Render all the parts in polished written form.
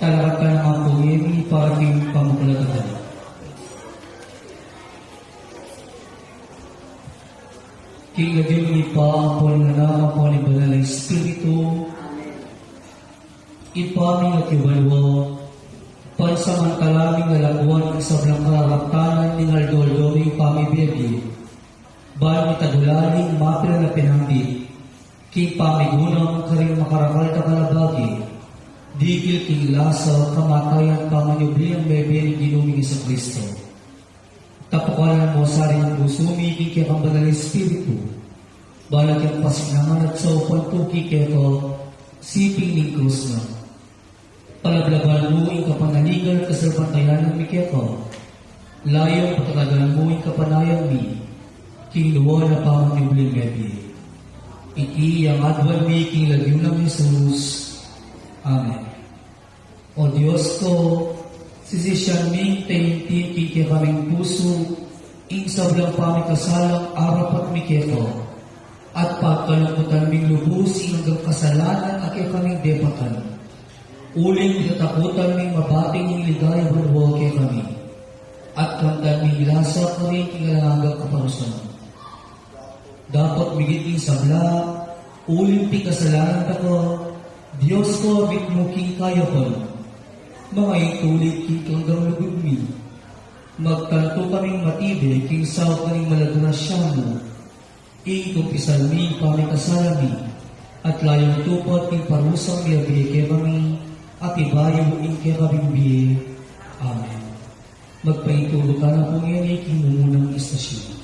Talaga ka ng mga pumili para kayong pamukulatan. Kingagin ni pa ang pulinanang po ni Banal na Espiritu, ipaming at iwalwa, pansamantalaming nalaguan ng sablang kararaptanan ni Naldoldo ng pamibiyagi, bayan itagulaling mapila na pinambi, king pamigunang karing makarakal ta kalabagi, digil king lasa kamatayan pamanyubli ang bebe ni Ginuming sa Kristo. Tapukalan mo sa rin ang busumi kikya kang Banal na Espiritu, balag yung pasignaman at sa upang tuki kaya ko siping ng krus na. Palablaban mo yung kapanaligan kasalpantayan ng mikya ko, layong patatagan mo yung kapanayang mi, king luwa na pamanyubling bebe. Iti ang adwan mi king lagyo ng Jesus. Amen. O Diyos ko, sisisyan ming taintin kikya kaming puso, ing sablang pamikasalang araw at mikito, at pagkalamputan ming lubos hanggang kasalanan at kaming depatan. Uling pinatakutan ming mabating ng ligaya bulwa kay kami, at kamdan ming lasa kami kingalangang kaparusan. Dapat migit sabla, uling pikasalanan ako, Diyos ko, bitmuking kaya ko, mga itulig kikanggang lubog mi. Magkanto kaming matibay, king sao kaming malagrasya mo. Kumpisal mi, pamikasala mi, at layong tupat king parusang biyabiye kaya kami, at ibayo ing kaya kaming biye. Amen. Magpaitulo ka na kung yan ay king mumunang istasyon.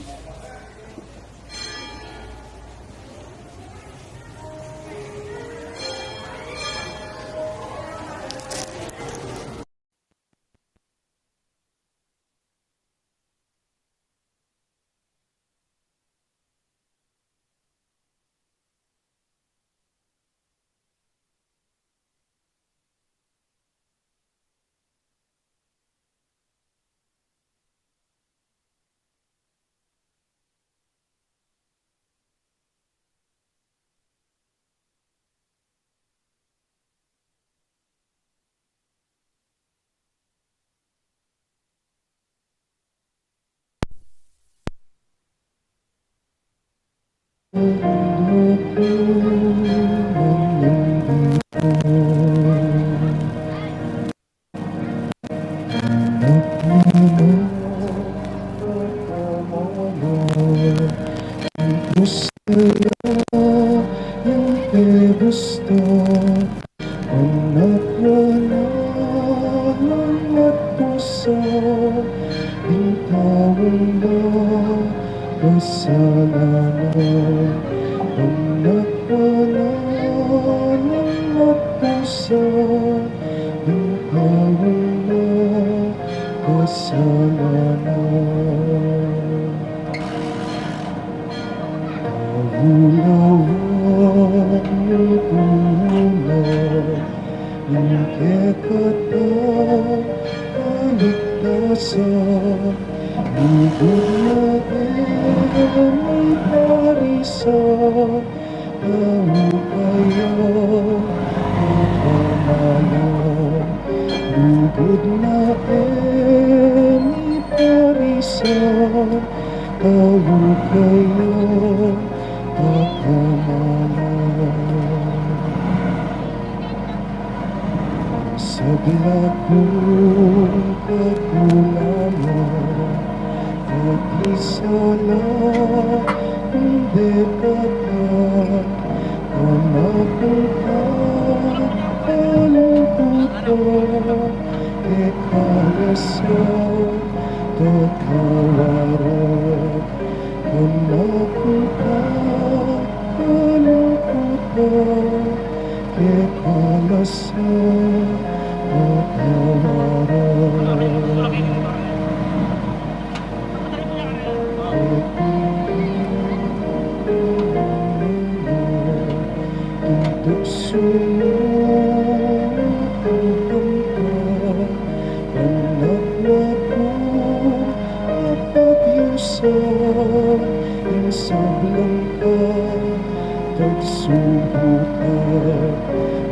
Pagsubukan,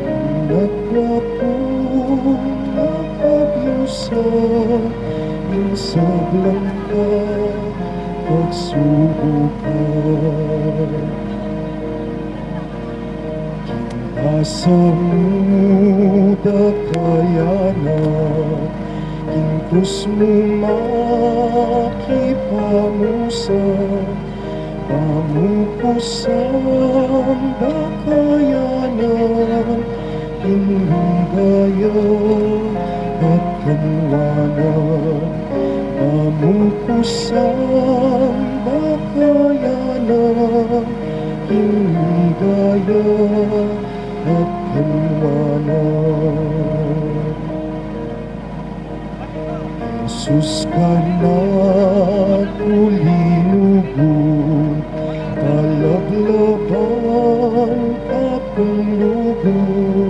anak na po sablang ka pagsubukan. Asa muda kayanan, ingkus mo makipamusan, pamupusan bakayanan, inundaya at kanwanan, pamupusan bakayanan, inundaya at kanwanan. Jesus ka na kulinugon, kalaglaban kapulugon,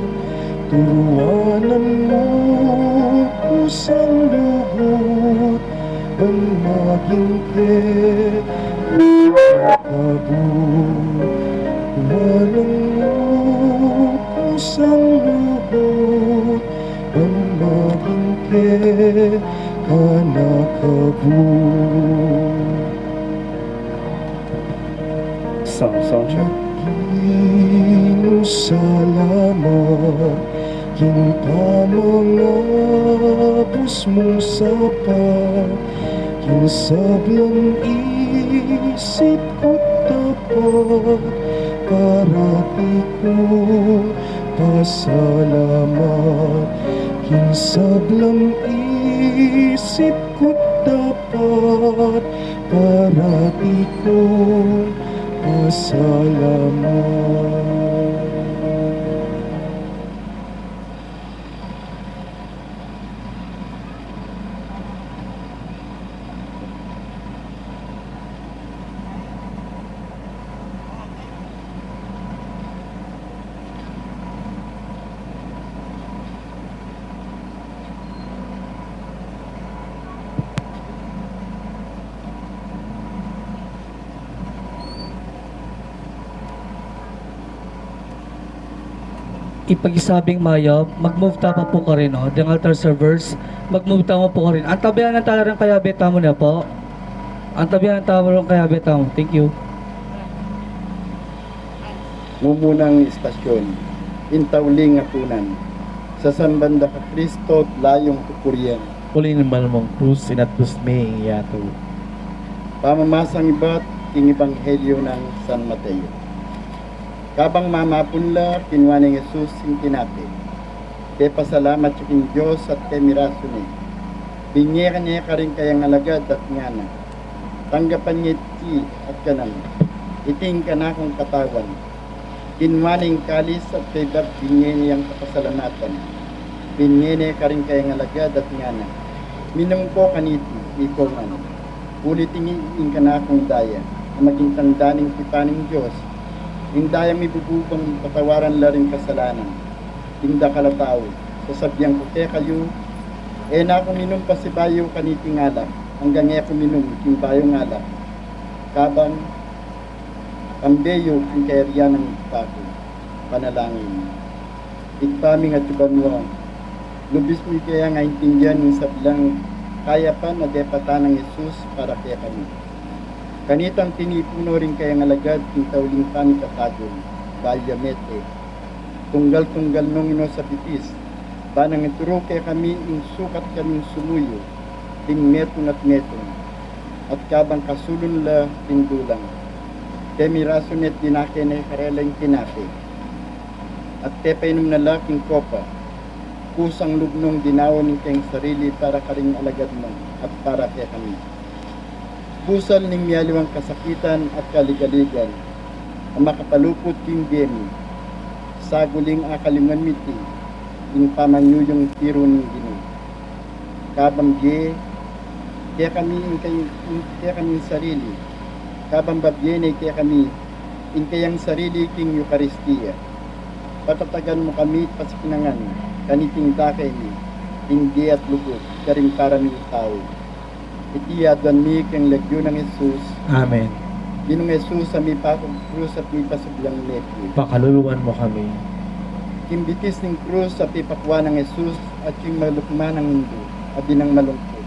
turuanan mo kusang lugot, ang maging kabut. Turuanan mo kusang lugot, ang maging kanakabut. Soundcheck. Salamat, kinta mga bus mong sapat, kinsablang isip ko tapat, para ko pasalamat, kinsablang isip ko dapat, para ko pasalamat. Ipag-isabing Maya, mag-move tapa po ka rin, no? The altar servers, mag-move tama po ka rin. Ang tabihan ng talarang kaya beta mo na po. Ang tabihan ng talarang kaya beta mo. Thank you. Mumunang istasyon, intauling atunan, sa sanbanda ka Kristo, layong kupurian. Uli ng malamang krus, inatus may yato. Pamamasang iba't king ebanghelyo ng San Mateo. Kabang mamapunla, kinuha ni Jesus yung kinate. Kaya pasalamat siya king Diyos at kay miraso ni. Bingyera niya ka rin kayang alagad at ngana. Tanggapan niya iti at kanan. Iting ka na kong katawan. Kinuha ning kalis at kay Bab bingyera niyang kapasalamatan. Bingyera niya ka rin kayang alagad at ngana. Minum ko kaniti, ikaw man. Ulitin ka na kong daya. Na maging tangdaning tipaning Diyos. Hindayang ibububang patawaran la rin kasalanan. Hinda kalataw, sasabyang ko kaya kayo, na ako minum pa si bayo kaniting alak, hanggang ako minum king bayong alak. Kabang kambeyo king kairiyan ng pako, panalangin. Ikpaming at ibanwa, lubis mo kaya nga intindihan ng sablang kaya pa na depata ng Jesus para kaya kami. Kanitang tinipuno rin kayang alagad king tauling pani katagong, balyamete. Tunggal-tunggal nung ino sa bitis, banang ituro kaya kami ing sukat kaming sumuyo, ting metong at metong, at kabang kasulun la tindulang. Kaya miraso net dinake na karelang kinate, at tepay nung nalaking kopa, kusang lubnong dinawon ng kayang sarili para karing alagad mo, at para kaya kami. Pusal ning miyaliwang kasakitan at kaligaligan, ang makapalupot king gemi, saguling akaliman miti, ing pamanyuyong tiro ng gini. Kabang ge, kaya kami sarili, kabang babyene kaya kami, ing kayang sarili king Eucharistia. Patatagan mo kami pasikinangan, kaniting dakay ni, tinggi at lugod, karing karaming tao. Itiyadan mi kang lagyo ng Jesus. Amen. Ginong Jesus sa mi krus at mi pasublang nepyo. Pakaluluwan mo kami. Kimbitis ng krus sa pipakwa ng Jesus at yung malukma ng mundo at dinang malungkot.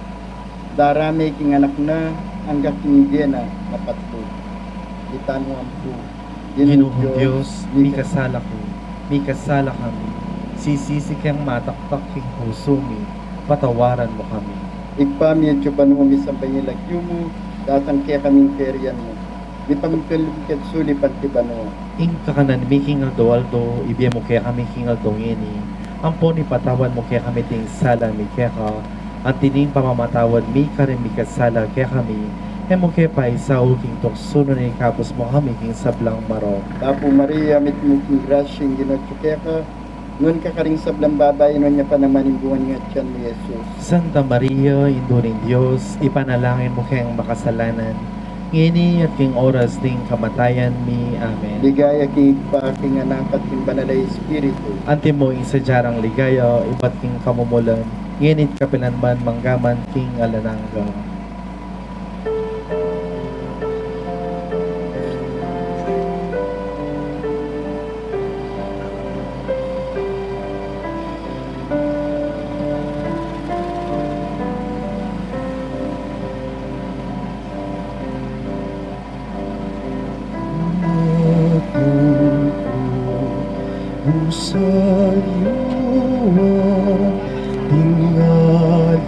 darami king anak na hanggang king na napatlo. Kita mo ang po. Ginoong Diyos, mi kasala ko, mi kasala kami. Sisisi kang mataktak king puso mi, patawaran mo kami. Igpamiyadyo pa nung umisambay niya lagyo mo, datang kaya kaming perian mo. Di pamipilipikad suli pantibano. Ing kakanan mi king aldo, ibigay mo kaya kami king aldo ngini. Ampo ni patawan mo kaya kami ting sala mi kaya ka. Ang tining pamamatawad mi karin mi kasala kaya kami. Hemo kaya pa isaw king toksuno ni kapos mo kami king sablang maro. Tapo Maria, mit mo king grasyeng ginotsuke ka, nun ka karing sablang babay, nun niya pa naman imbuhan nga tiyan ni Jesus. Santa Maria, Induring Diyos, ipanalangin mo kayang makasalanan. Ngini at king oras ding kamatayan mi. Amen. Ligaya king pa king anak at king banalay espiritu. Ante mo isadyarang ligaya, iba't king kamumulan. Nginit kapilanman manggaman king alanangga. Usaliwa tinggalipan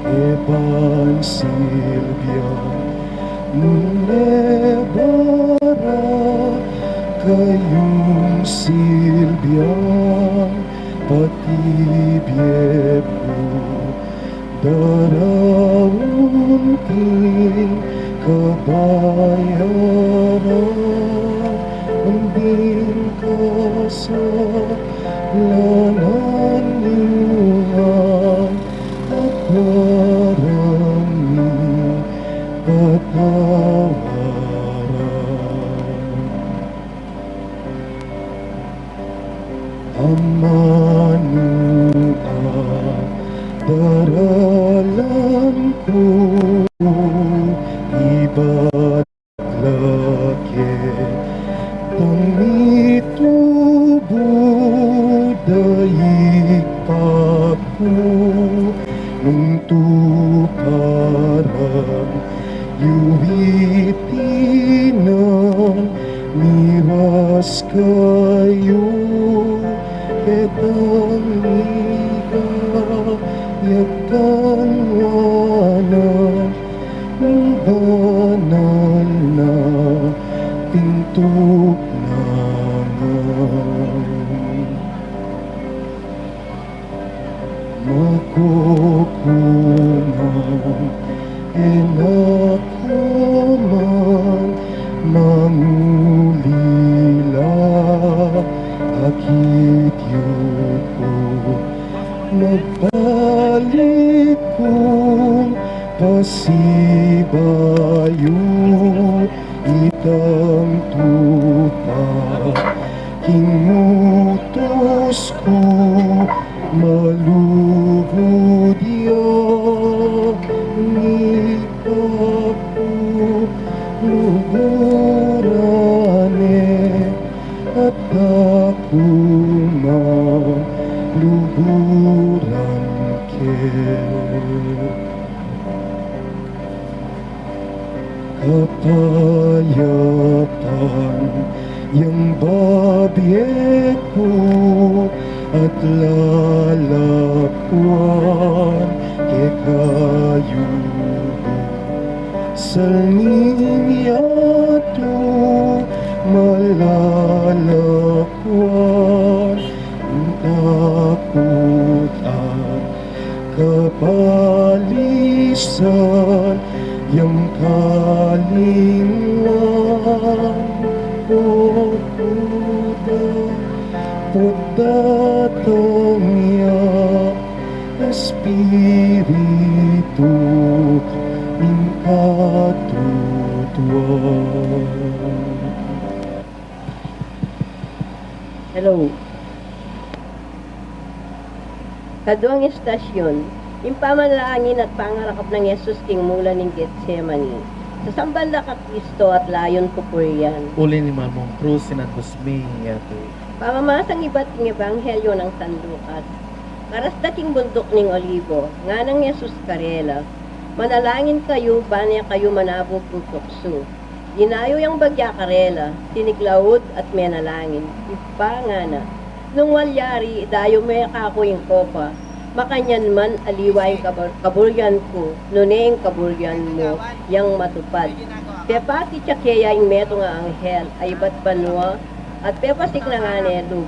eban silbia munebara kayong silbia patibyepo darawon king kabayaran Andin ka sa lanan luhan at maraming patawaran. Amanua, daralan ko, iba't laki. Pangitubo daig papo nung tuparan yuwitinan miras kayo ketang ika yakan wanan ng banal na pinto makukuman enakuman mangulila akit yuko nagbalik kong pasibayo itang tupa Kimutos ko malugod yak ni Papo lugurane at ako luguran ke kapayapan yang babye ko at lalakwan ke kayo salmin yato malalakwan takot at kapalisan yang kalingwan Pagdatang niya Espiritu ng katutuan. Hello. Kaduang estasyon, yung pamanalangin at pangarakap ng Yesus king mula ng Getsemani. Sa sambal ka Kristo at layon pupurian. Uli ni Mamong Cruz, sinatos mi yato. Pamamasang iba't ng ebanghelyo ng San Lucas. Karasdating bundok ning Olivo, nga ng Yesus Karela, manalangin kayo, banaya kayo manabog ng tukso. Dinayo yung bagya Karela, tiniglawod at menalangin, ipangana. Nung walyari, dayo may kako yung kopa, makanyan man aliwa yung kabulyan ko, nuneng kabulyan mo, yang matupad. Pepati tsakeya yung meto nga anghel, ay ba't banwa, at pepasik na nga nelog.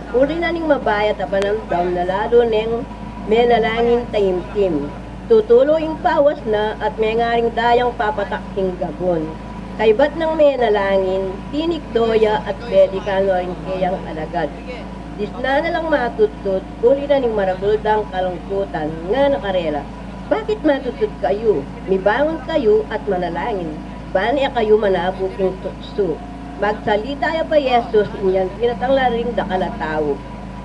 Uli na ning mabayat at panamdam na lalo neng menalangin taimtim. Tutulo yung pawas na at may ngaring dayang papataking gabon. Kaibat ng menalangin, tinik doya at pedikano rin kayang alagad. Disna na lang matutut, uli na ning marabuldang kalungkutan nga nakarela. Bakit matutut kayo? Mibangon kayo at manalangin. Baniya kayo manabuking tukso. Magsalita ya pa Yesus, inyan pinatangla ring dakalataw.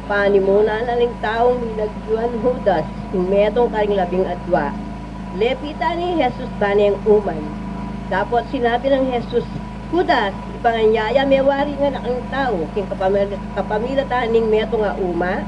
Panimuna na ring taong minagjuan Judas, imetong karing labing adwa. Lepita ni Jesus baneng uman. Dapat sinabi ng Jesus, Judas, ipanganyaya mewari nga nakang tao, king kapamilatan ning meto nga uma,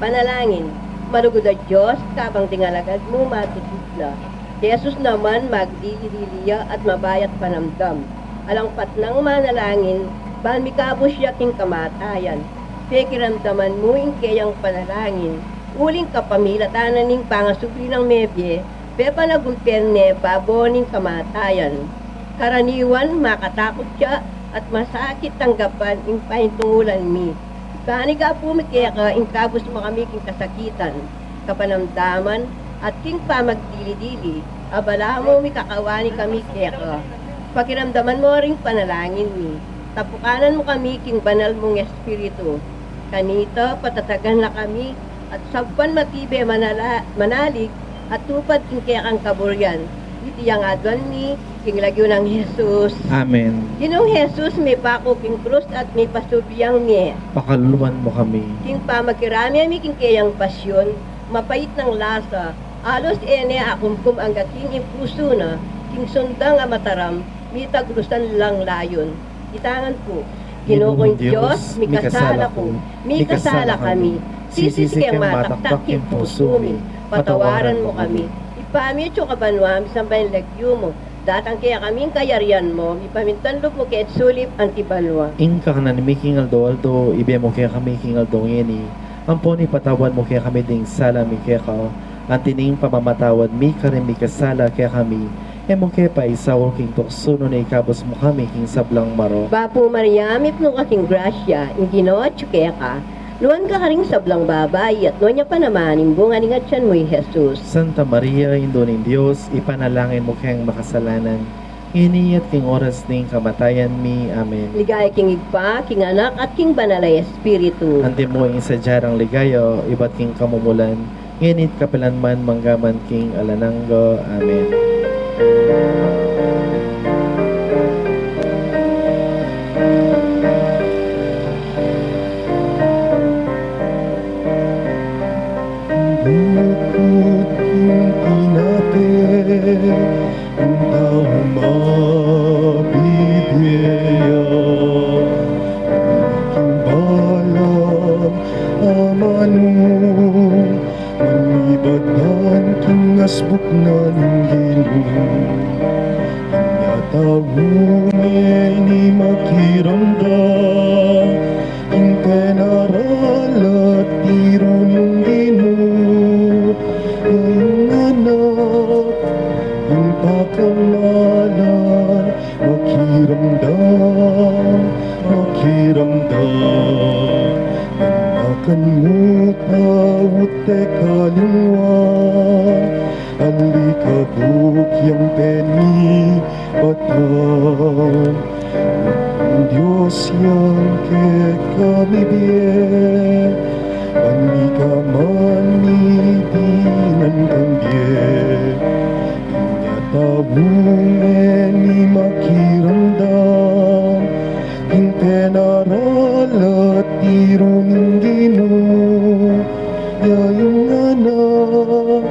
panalangin, malugod a Diyos, kabang tingalagad mo matutudla. Jesus naman magdililiya at mabayat panamdam. Alangpat ng manalangin, balmikabos siya king kamatayan. Pekiramdaman mo yung kayang panalangin, uling kapamilatanan ning pangasubli ng mebye, pepa nagumperne baboning kamatayan. Karaniwan makatakot siya at masakit tanggapan ing pahintungulan mi. Bani ka pumikya ka ing kabos mo kami king kasakitan, kapanamdaman at king pamagdili-dili, abala mo mi kakawani kami kaya ka. Pakiramdaman mo ring panalangin mi. Tapukanan mo kami king banal mong espiritu. Kanito patatagan na kami at sabpan matibe manalig at tupad king kaya kang kaburyan. Iti yang adwan mi king lagyo ng Jesus. Amen. Ginong Jesus may pako king krus at may pasubiyang mi. Pakaluluan mo kami. King pamagkirami mi king kayang pasyon, mapait ng lasa, alos ene akumkum ang gaking impuso na, king sundang amataram, mitaglusan lang layon. Itangan po, Ginoong Diyos, mikasala ko, mikasala kami, sisisi kang mataktak yung puso mi, patawaran mo kami. Ipamit yung kabanwam, sambay lagyo mo, datang kaya kaming kayarian mo, ipamintanlog mo kaya sulip antibalwa. Inka ka na ni Miking Aldo, ibe mo kaya kami King Aldo ngeni. Amponi patawan mo kaya kami ding sala mi kaya ka, ang tining pamamatawad mi ka rin mi kasala kaya kami. Emo kaya pa isawol king tuksuno na ikabos mo kami king sablang maro. Bapo Maria, mipno ka king grasya, yung ginawa tsuke ka, nuwan ka ring sablang babay, at nuwan niya pa naman, imbungan nga tiyan mo Jesus. Santa Maria, Indo ng Diyos, ipanalangin mo kayang makasalanan. Ini at king oras ning kamatayan mi. Amen. Ligaya king igpa, king anak, at king banalay espiritu. Ante mo ing sadyarang ligayo, iba't king kamumulan, nginit kapilanman manggaman king alananggo. Amen. Bukod king pinate, ang taong mabibiyaya. King balang aman mo, manibatan king asbuk na ninggino. Kanya taong ni makiramdam, king penaral at tiro ninggino. Yung anak, yung pakamalan, makiramdam, makiramdam. Akan mo tawot te kalingwan, alikabok yung peni patan. Ang Diyos yang ke kami biye, ani ka man ni dinan kang biye. Inya tabung ni makiramdam, ing penaral at tiro ng Gino. Yung anak,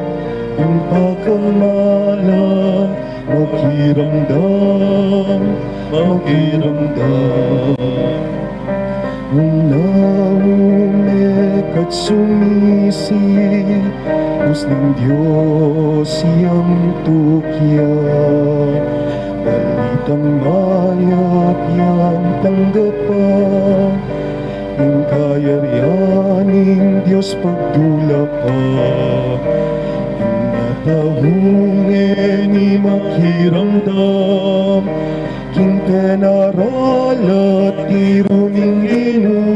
yung pagkamalan, makiramdam, makiramdam. Nung naumek at sumisi, lubos ng Diyos siyang tukyan. Balitang mayap yang tanggapan, yung kayarianing Diyos pagdula pa. Yung natahungin ni makiramdam, king penaral at tiruning ino,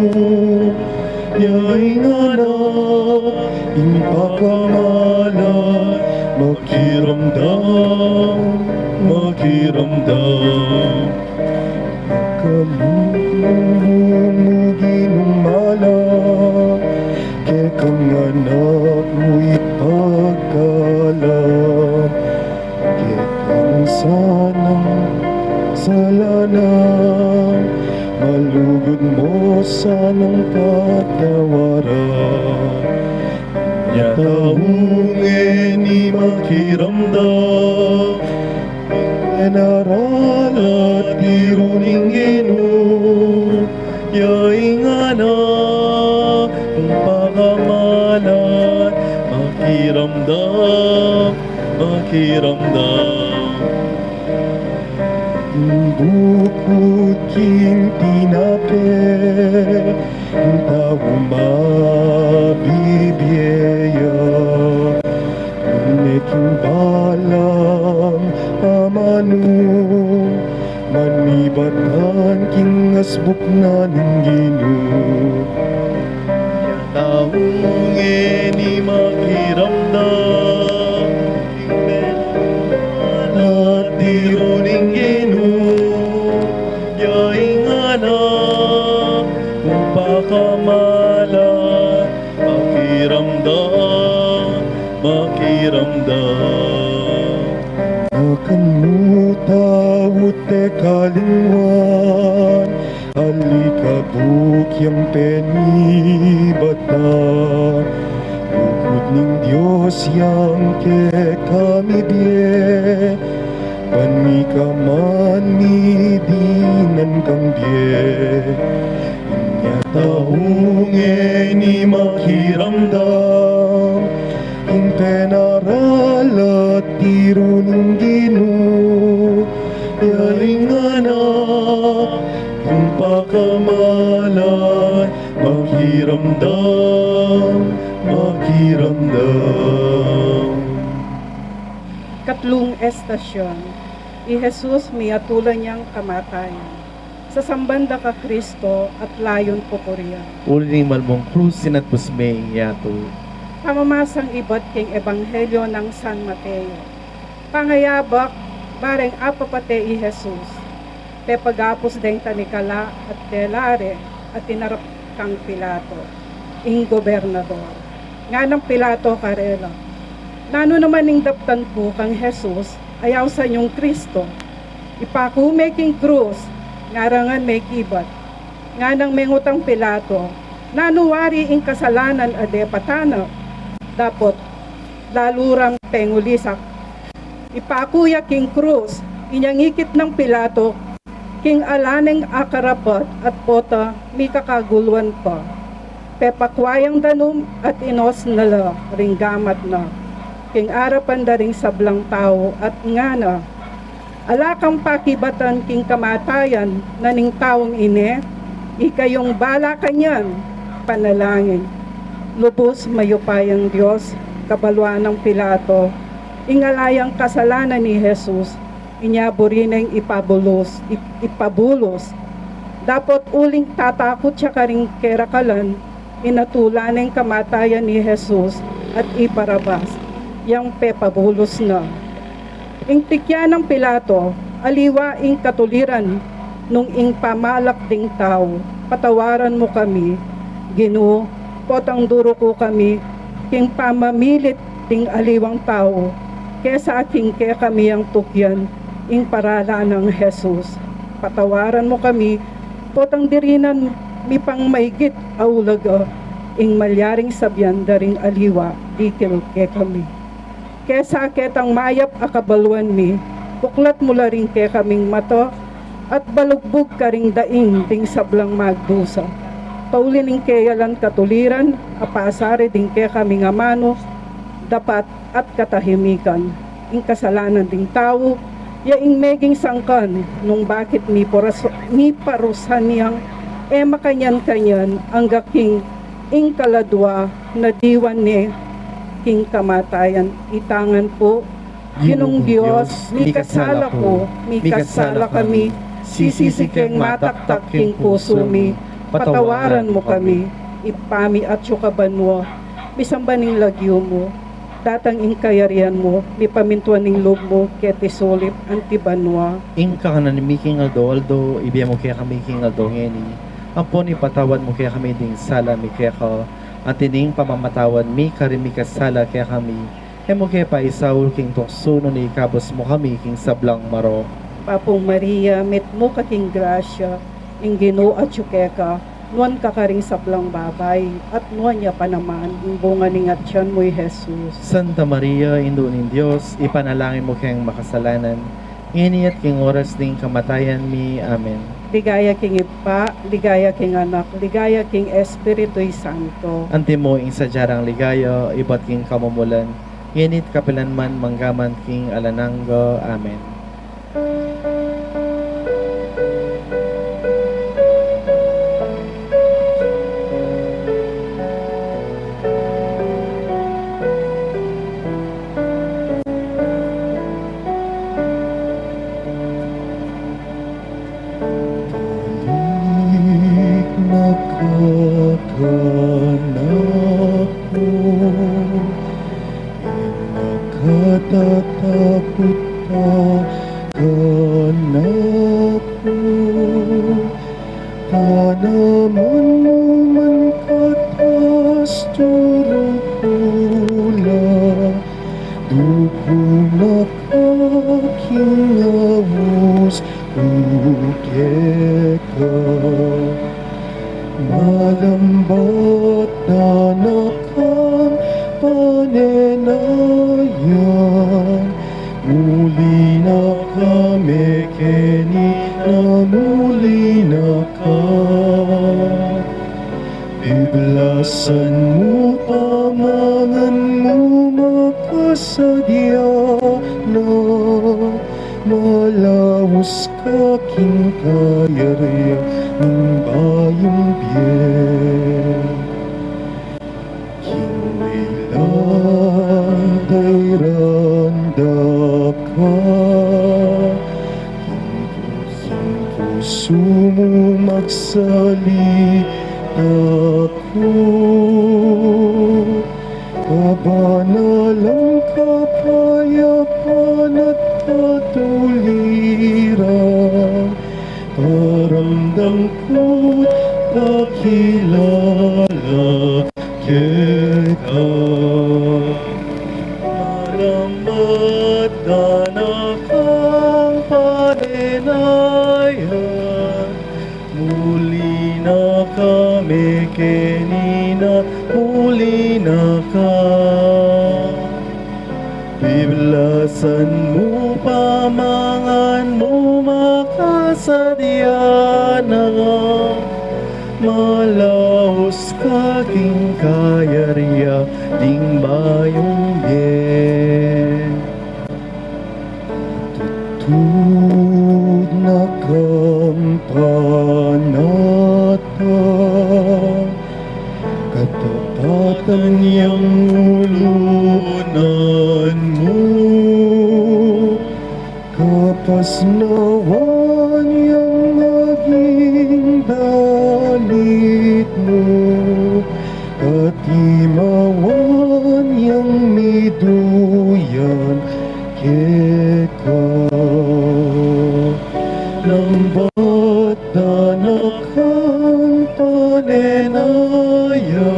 yay nga na, yung pakamala, makiramdam, makiramdam. Kalumugi ng malam, kaya kang anak mo'y pagkalam, kaya kang sanang salanan, malugod mo sanang patawaran. Yatahungin ni makiramdam, penaral at tiruning ino, yay nga na, kung pakamalan, makiramdam, makiramdam. Bukod king tinape, ang tao mabibiyaya, neking balang amano, manibatan king asbuk na ng Gino. Taungin ni makiramdam, king benan at tiruning Gino, yay nga na, kung pakamalan, makiramdam, makiramdam. Nakamutawot te kalingwan, alikabuk yang penibatan, bukod ng Diyos yang ke kami biye, panikaman ni dinan kang biye. Inyatahungin ni makiramdam, yung penaral at tiruning Gino, yay nga na, yung pakamalan, makiramdam, makiramdam. Katlong estasyon, i Jesus may atulan niyang kamatayan. Sa sambanda ka Kristo at layon po Korea. Uling malmong krus sinatpos may yato. Pamamasang ibat king Ebanghelyo ng San Mateo. Pangayabak, bareng apapate i Jesus. Te pagapos deng tanikala at telare at tinarap kang Pilato, ing gobernador. Nga ng Pilato karela. Nano naman ing daptan po kang Jesus, ayaw sa inyong Kristo. Ipakume king krus, ngarangan may kibat. Nga ng mengutang Pilato, nanuwari ing kasalanan ade patana. Dapot, lalurang pengulisak. Ipakuya king krus, inyangikit ng Pilato, king alaneng akarapat at pota, mi kakaguluan pa. Pepakwayang danum at inos nala, ringgamat na. King arapan daring sablang tao at ngana. Alakang pakibatan king kamatayan naning taong ine, ikayong bala kanyan, panalangin. Lubos mayupayang Diyos, kabalwan ng Pilato, ingalayang kasalanan ni Jesus, inyaburineng ipabulos. Dapat uling tatakot siya karing kerakalan, inatulaneng kamatayan ni Jesus at iparabas, yang pepabulos na. Ing tikya ng Pilato, aliwa ing katuliran, nung ing pamalak ding tao, patawaran mo kami, Ginoo, potang duro ko kami, king pamamilit ding aliwang tao, kesa aking kaya kami ang tukyan, ing parala ng Jesus. Patawaran mo kami, potang dirinan mi pang maigit aulaga, ing malyaring sabyan daring aliwa, dikil kaya kami. Kesa ketang mayap akabaluan mi, buklat mula rin kaya kaming mata, at balugbog ka ring daing ding sablang magdusa. Paulining kaya lan katuliran, apasari din kaya kaming amano, dapat at katahimikan. Ing kasalanan ding tao, yaing meging sangkan, nung bakit mi parusan niyang makanyan-kanyan ang gaking ing kaladwa na diwan ni king kamatayan. Itangan po, Ginong Diyos, mi kasala ko, mi kasala kami, sisisi keng mataktak king puso mi, patawaran mo kami, ipami at yukabanwa, misambaning lagyo mo, datang ing kayarian mo, mi pamintuan ning loob mo, keti solip, antibanwa. Ingka ka na ni Miking Aldo, ibigay mo kaya kami King Aldo ngeni. Ampon ipatawad mo kaya kami ding sala mi kaya ka. At tining pamamatawad mi karimi ka sala kaya kami. Mo kaya pa isaul king tuksuno ni ikabos mo kami king sablang maro. Papong Maria, met mo ka king grasya, ing Ginoo at yukeka, nuan kakaring sablang babay, at nuan niya pa naman, ing bunga ning atyan mo'y Jesus. Santa Maria, Indo ning Diyos, ipanalangin mo kayang makasalanan. Ngini at king oras ding kamatayan mi. Amen. Ligaya king Ipa, ligaya king Anak, ligaya king Espiritu'y Santo. Ante mo ing sadyarang ligaya, ibat king kamumulan. Nginit kapilanman manggaman king alananggo. Amen. Nakakanak mo, nakatatakot pa kanak mo, tanaman mo man katas turong pula, dugo nakakingawos ukeka. Malambat na nakang panenayan, muli na kami keni na muli na ka. Biblasan mo pamangan mo makasadya na, malawos ka king kayarya ng bayong biyen. Kinilang kay randa ka, king puso mo magsalita ko, kabanalang kapayapan at katuliran, paramdam ko't kakilala kita. Malamat na nakang panenayan, muli na kami kenina, muli na ka. Biblasan mo pamangan mo makasadya na, malahos kaking kayarya ding bayong biyen. Tutud na kampanata, katapatan niyang ulunan mo, kapasnawan yang maging dalit mo, katimawan yang miduyan keka. Lambat na nakang panenaya,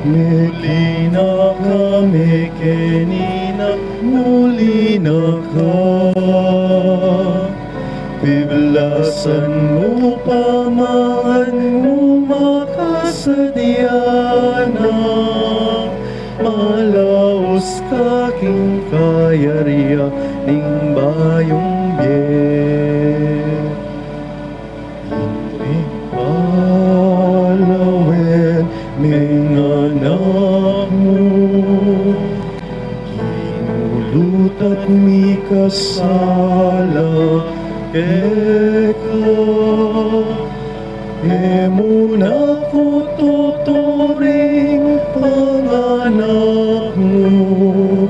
muli na kami kenina, muli na ka. Biblasan mo pamangan mo makasadya na, malaos kaking kayarya ning bayong biyen. Hindi palawen ming anak mo, sala keka emuna ko tuturing panganak mo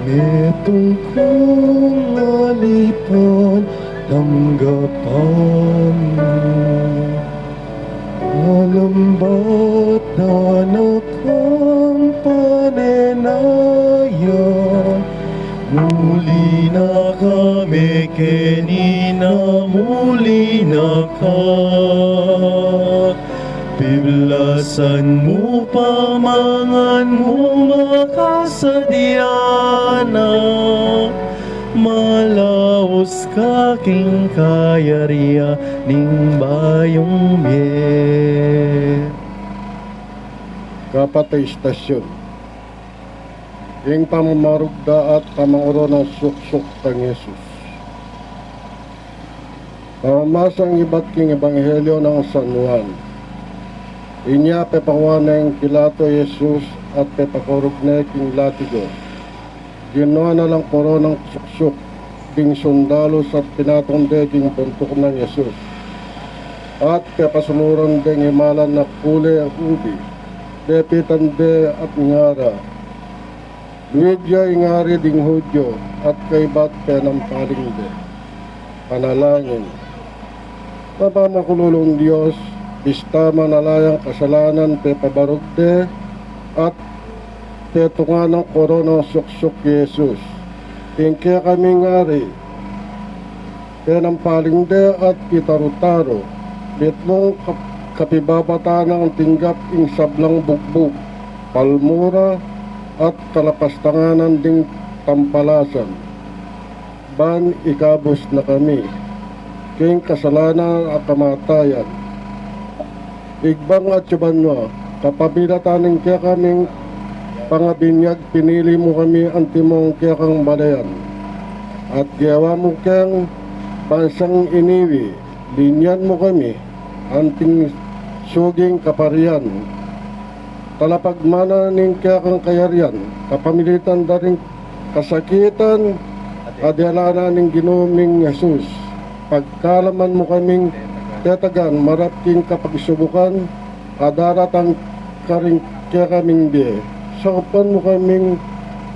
metong kong alipan tanggapan mo alambat anak ang panenaya muli na kami kenina muli na ka Piblasan mo pamangan mo makasadyana Malaos ka king kayariya ning bayong biye Kapatay istasyon. Ing pamamarugda at pamanguro ng suksok kang Yesus. Pamamasang iba't king ebanghelyo ng San Juan. Inya pepawaneng kilato Yesus at pepakorugne king latigo. Ginawa na lang poro ng suksok king sundalos at pinatonde king puntok ng Yesus. At pepasumuran ding imalan na kule ang ubi. Depitande at ngara. Luidya ingari ding hudyo at kay bat penang palingde. Panalangin. Mapamakululong Diyos, pista manalayang kasalanan pe pabarugde at petunga ng koronang suksok Yesus. Tingke kami ngari. Penang palingde at kitarutaro. Bitmong kapibabata ng tinggap ing sablang bugbog, palmura at kalapastanganan ding tampalasan. Ban ikabos na kami, king kasalanan at kamatayan. Igbang at subanwa, kapabidataning kaya kaming pangabinyag, pinili mo kami antimong kaya kang balayan. At gawa mo kang bansang iniwi, linyan mo kami, anting suging kaparian, talapagmana ning kayakang kayarian, kapamilitan daring kasakitan, adyalana ning ginuming Jesus. Pagkalaman mo kaming tetagan, marapking kapagsubukan, adaratang karing kaya kaming biye. Sakupan mo kaming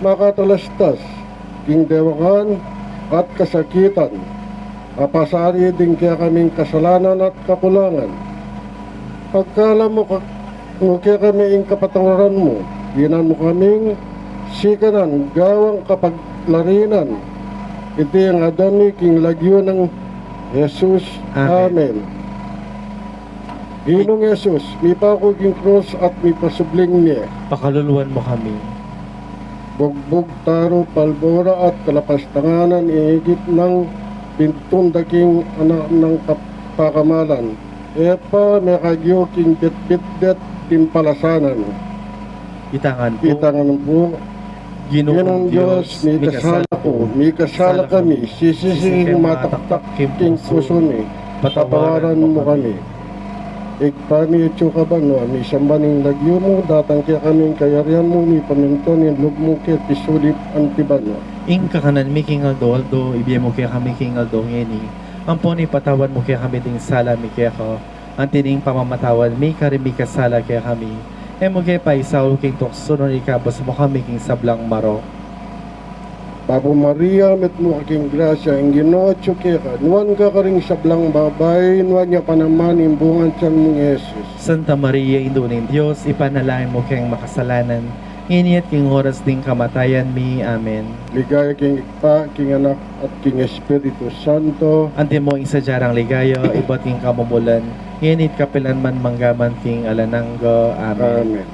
makatalastas, king dewakan at kasakitan, apasari din kaya kaming kasalanan at kakulangan. Pagkala mo kaya kami ing kapatawaran mo, ginan mo kaming sikanan, gawang kapaglarinan. Ito ang adami king lagyo ng Jesus. Amen. Ginong Jesus, mi pa ko king cross at mi pasubling niya. Pakaluluan mo kami. Bugbog, taro, palbora at kalapastanganan, ihigit ng pintong daking anak ng kapakamalan. Epa mekagyo king bit-bit-det timpalasanan. Itangan po. Itangan po. Ginong Diyos, may kasala ko, may kasala kami, sisising mataktak king puso ni, patawaran mo kami. Igpami ito ka ba no, may sambaning lagyo mo, datang kaya kaming kayarian mo, may paminton yung loob mo kaya pisulip antiban mo. Ing kakanan mi king aldo, ibiye mo kaya kami king aldo ngeni. Ampon ipatawan mo kaya kami ding sala mi kaya ko. Antining pamamatawan mi karimi kasala kaya kami. Emo kaya pa isaw king tukso nun ikabos mo kami king sablang maro. Papo Maria, met mo aking grasya, ang ginotso kaya ka, nuwan ka karing sablang babay, nuwan niya pa naman imbungan siya mong Jesus. Santa Maria, Ino ng Diyos, ipanalangin mo kayang makasalanan, ngini at king oras ding kamatayan mi. Amen. Ligaya king Ipa, king Anak, at king Espiritu Santo. Ante mo isadyarang ligaya, iba't king kamumulan, nginit kapilan man manggaman king alananggo. Amen. Amen.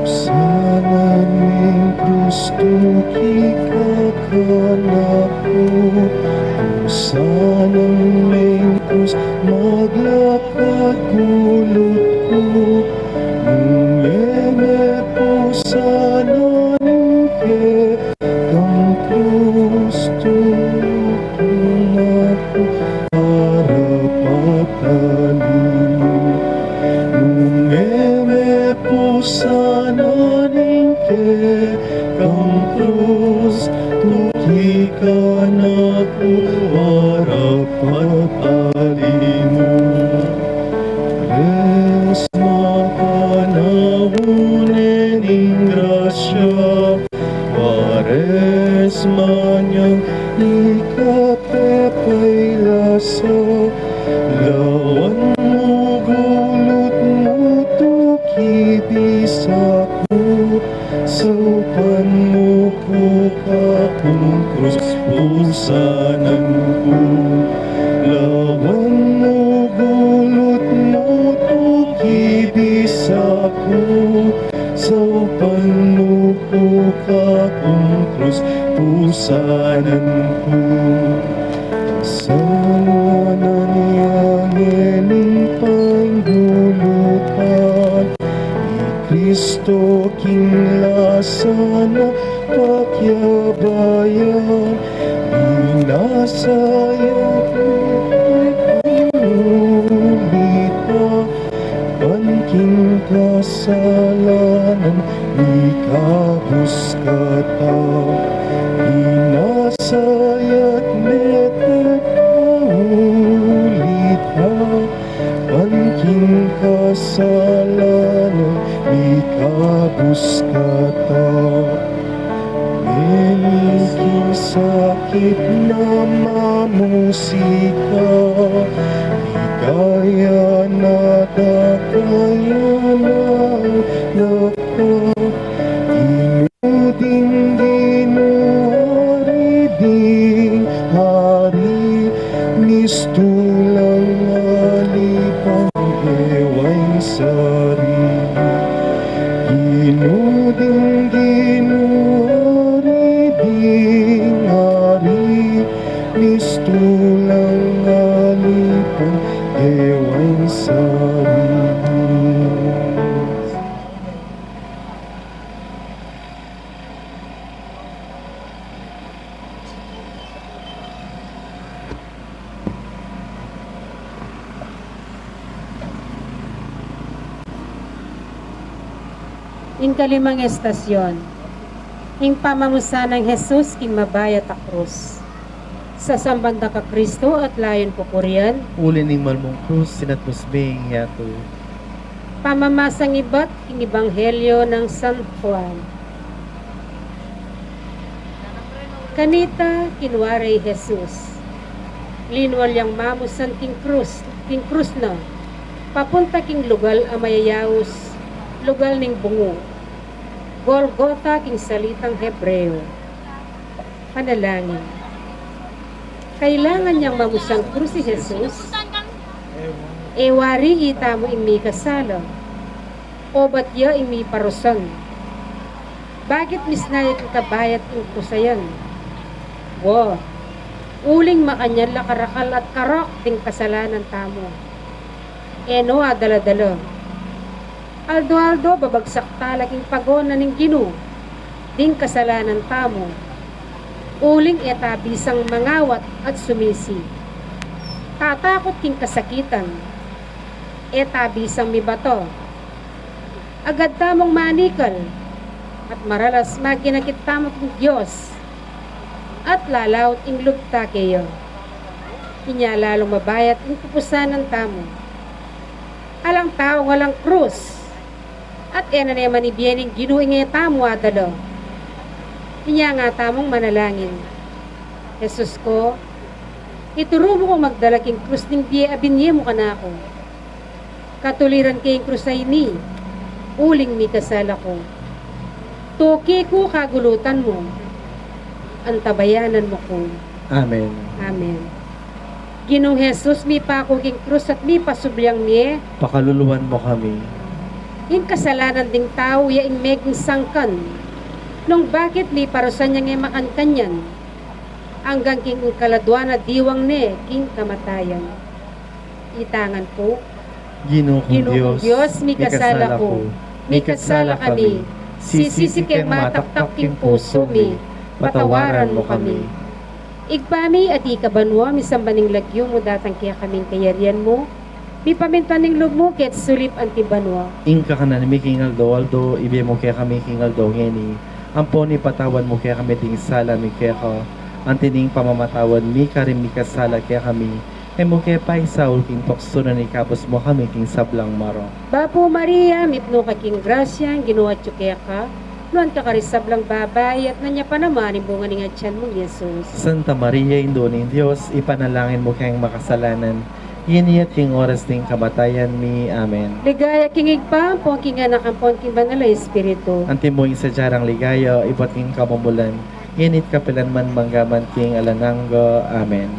Sananing Kristo kikakanapo sanang lingkos maglakad gulot ko Ngene pos bisa ko, saupan mo ko kakong krus, pusanan ko. Lawan mo, gulot mo, tukibisa ko, saupan mo ko kakong krus, pusanan ko. Sama na niyangin ng panggulutan, ni Kristo king lasana pakyabayan, inasayat ulita, banking kasalanan, ikabus kata, inasayat ulita, banking kasalanan, ikabus kata. Meniking sakit na mamusika, ikaya na dakaya na naka, inuding ginuhari ding hari, mistulang alipang ewain sarili. Inuding ginuhari ding hari, mistulang alipang ewain sarili. In kalimang estasyon, ing pamamusa ng Jesus king mabayat a krus. Sa sambanda ka Kristo at layon pupurian, Uli ning malmong krus, sinatmusbing yato. pamamasang iba't king ebanghelyo ng San Juan. Kanita kinwaray Jesus. Linwal yang mamusan king krus na, papunta king lugal amayayawos, lugal ning bungo. Golgotha king salitang Hebreo. Panalangin. Kailangan niyang mamusang krus si Jesus. Ewari ita mo imi kasala. O ba't ya imi parusan? Bakit misnayat ang kabayat ang kusayan? Wow! Uling makanyan lakarakal at karok ting kasalanan tamo. Eno adala-dala. Aldo-aldo babagsak talaking pagona ning Gino, ding kasalanan tamo. Uling etabisang mangawat at sumisi. Tatakot king kasakitan, etabisang mibato. Agad tamong manikal, at maralas maginakit tamo king Diyos, at lalawt ing lubta kayo. Inya lalong mabayat ing kupusanan tamo. Alang tao walang krus, at ena naman ibiyaning ginuing nga tamo adalo. Inya nga tamong manalangin. Jesus ko, ituro mo kong magdala king krus ning biye abinye mo ka na ako. Katuliran kayong krus ay ni, uling mi kasala ko. Tuki ko kagulutan mo, antabayanan mo ko. Amen. Amen. Ginong Jesus, mi pa ako king krus at mi pasubyang miye, Pakaluluwan mo kami. in kasalanan ding tao ya ing meging sangkan. Nung bakit mi parusan niya nga makankanyan, hanggang king kaladwa na diwang ne, king kamatayan. Itangan ko, Ginoo kong Diyos, mi kasala ko, mi kasala kami, sisisi kay mataktak king puso mi, patawaran mo kami. Igpami at ikabanwa, mi sambaning lagyo mo datang kaya kaming kayarian mo, mi pamintaning lugmo ket sulip antibanwa. Ingka ka na mi king aldo, ibe mo kaya kami king aldo ngeni. Ampo ni patawan mo kaya kami ting sala mi kaya ka. Antining pamamatawan mi karim mi kasala kaya kami. E mo kaya pa isaul king tokso na ni kapos mo kami king sablang maro. Bapo Maria, mipno ka king grasya, ginawa kaya ka, nuan ka karisablang babay at nanya pa naman bunga ni nga tiyan mong Jesus. Santa Maria, Indo ng Diyos, ipanalangin mo kayang makasalanan. Iniyat king oras ting kamatayan mi. Amen. Ligaya king igpampo, king anak ampon, king banal na Espiritu. Antimoy sa jarang ligaya, ibat king kamumulan. Init kapilan man manggaman king alananggo. Amen.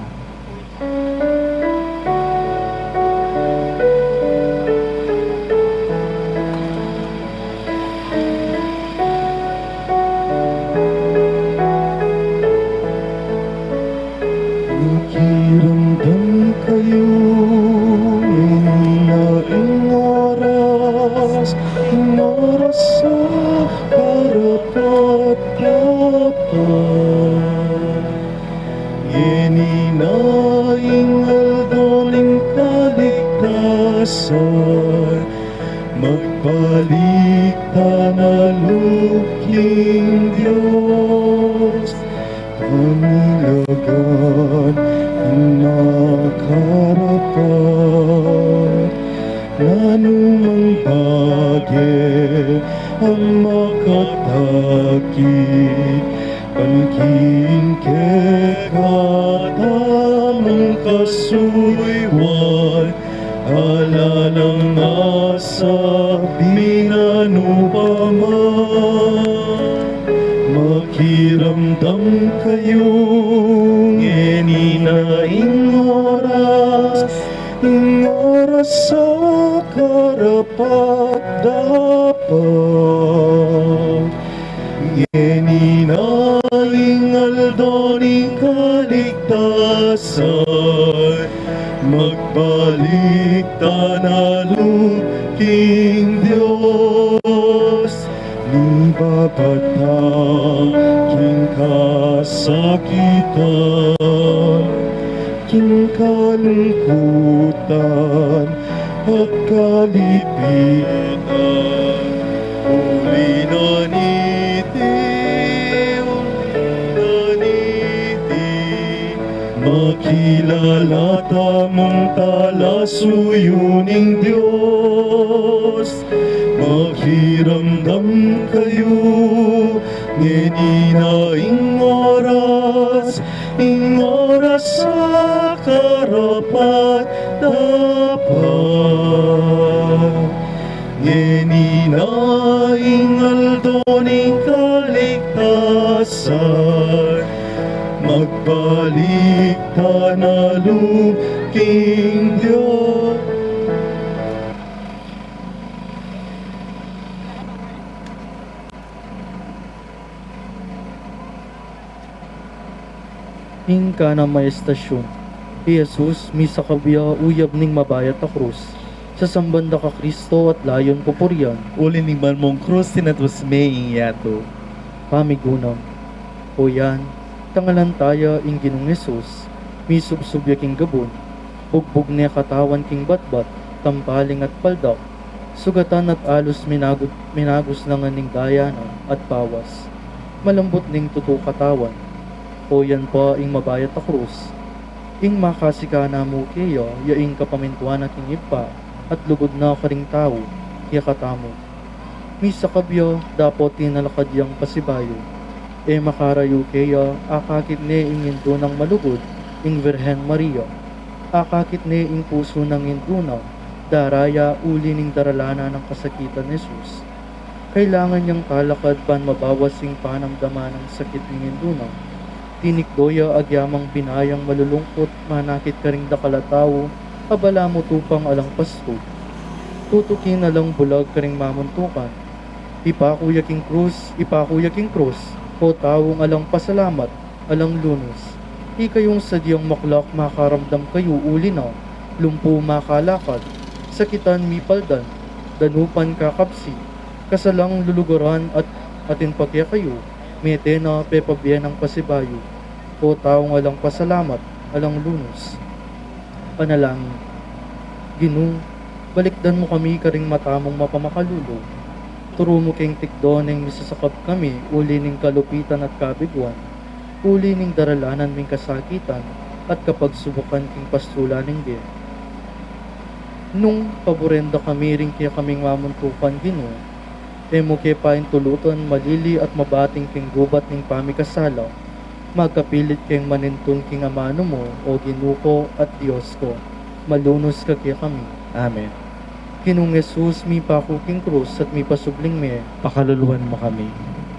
Nakiramdam kayo, inaing oras sa karapat-dapat. Ininaing aldoning kaligtasan, magbalik tanaluking Diyos. Pamilagan nakarapat, nanumang bagay ang makataki, panking kekatamang kasuywan, halalang nasa binanupaman. Makiramdam kayong ininaing oras sa karapat-dapat. Ininaing aldoning kaligtasan, magbalik tanaluking Diyos. Nibabata king kasakitan, king kalungkutan at kalipitan. Uli na niti, makilala tamang talasuyuning Diyos. Makiramdam kayo, ngeninaing oras sa karapat-dapat. Ngeninaing aldoning kaligtasan, magbalik tanaluking Diyos. Hingka na may estasyon. Jesus, misa kabya uyab ning mabayat a krus. Sa sambanda ka Kristo at layon pupuryan. Uli ni man mong krus tinatos may yato. Pamigunam. O yan, tangalan taya ing Ginong Jesus. Misubsubya king gabon. Bugbog niya katawan king batbat. Tampaling at paldak. Sugatan at alos minagos na nga ning dayana at pawas. Malambot ning tuto katawan. O yan pa ing mabayat a krus. Ing makasikana mo kayo, yaing kapamintuan at ing ipa, at lugod na karing tao, kaya katamo. Misa kabyo, dapat tinalakad yang pasibayo. E makarayo kaya, akakit ne ing indo ng malugod, ing Virhen Maria. Akakit ne ing puso ng induna, daraya uli ning daralana ng kasakitan ni Jesus. Kailangan niyang talakad pan mabawas ing panamdama ng sakit ng induna. Tinikdoya agyamang binayang malulungkot, manakit ka ring dakalataw, abala mo tupang alang pasto. Tutukin alang bulag ka ring mamuntukan. Ipakuya king krus, o tawong alang pasalamat, alang lunos. Di kayong sadyang maklak makaramdam kayo uli na, lumpo makalakad, sakitan mipaldan, danupan kakapsi, kasalang luluguran at atin pagya kayo, mete na pepabiyan ng pasibayo, o taong alang pasalamat, alang lunos. Panalangin. Ginoo, balikdan mo kami karing matamong mapamakalulo. Turo mo keng tikdoneng misasakap kami, uli ning kalupitan at kabiguan, uli ning daralanan ming kasakitan, at kapag subukan king pastulaning din. Nung paborenda kami ring kaya kaming mamuntukan Ginoo, emo ke pain tulutan malili at mabating king gubat ning pamikasala, magkapilit keng manintun king amano mo o Ginoo ko at Diyos ko. malunos ka kaya kami. Amen. Kinong Jesus, mi pakuking krus at mi pasubling me, Pakaluluan mo kami.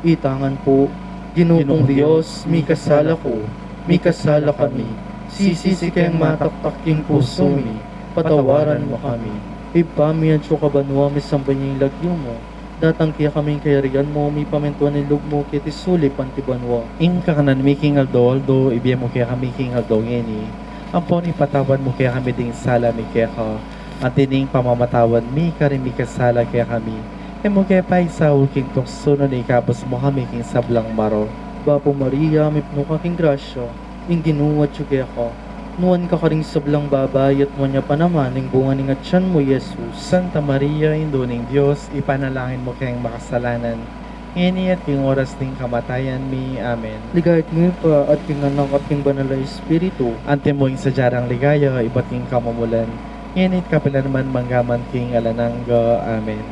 itangan po, Ginupong Diyos, mi kasala ko, mi kasala kami, sisisi kayang mataktak yung puso mi, patawaran mo kami. Ipami at kabanwa mi sambanyang lagyo mo, datang kaya kaming kayarian mo, mi pamentuan nilog mo, kitisuli pantibanwa. Ing kakanan mi kingal do, ibigay mo kaya kami kingal do ngeni. Ampon ipatawan mo kaya kami ding sala mi kaya ka. At tining pamamatawan mi karin mi kasala kaya kami. Emo kaya pa isa ulking tukso na ikapos mo kami king sablang maro. Bapo Maria, may puno kaking grasya, ing ginuwat yung ka. Nuwan ka karing sablang babay at mo niya pa naman, ing bunga ning atyan mo, Jesus. Santa Maria, Induning Diyos, ipanalangin mo kayang makasalanan. Ngini at king oras ng kamatayan mi. Amen. Ligayat mo pa at king anak at king banal na Espiritu. Ante mo yung sadyarang ligaya, iba't king kamumulan. Nginit kapila naman manggaman king alanangga. Amen.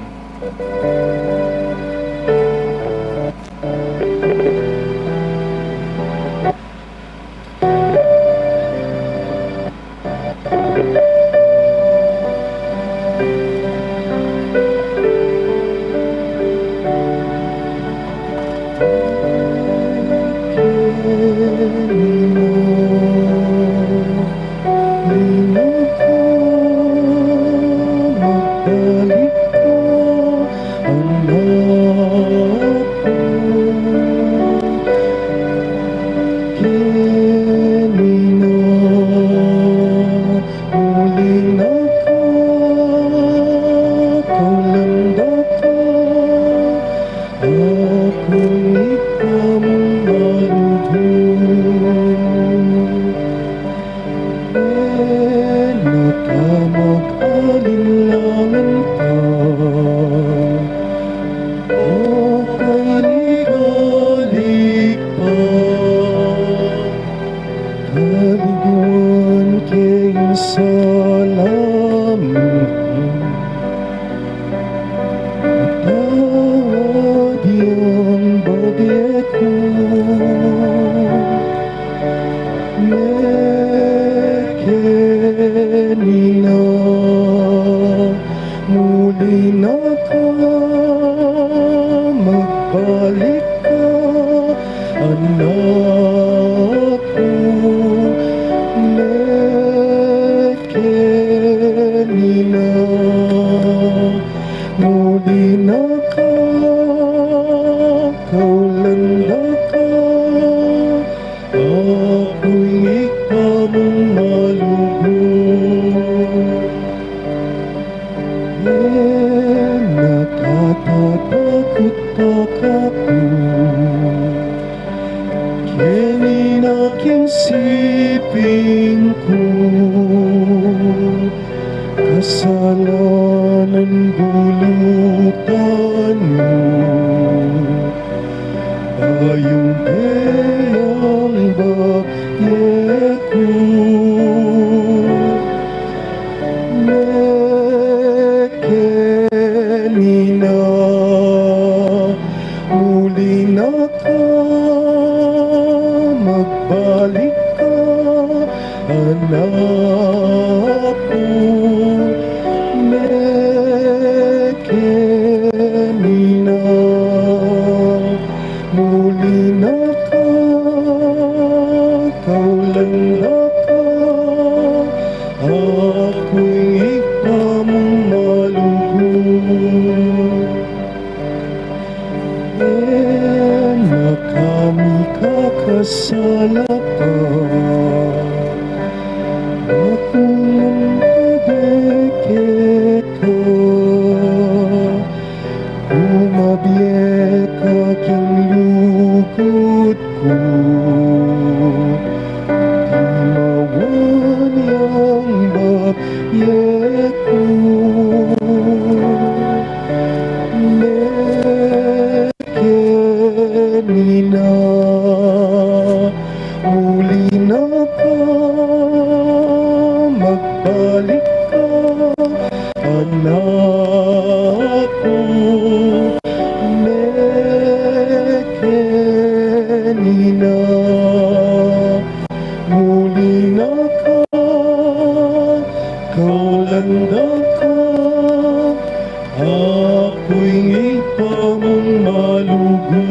pamamalugo.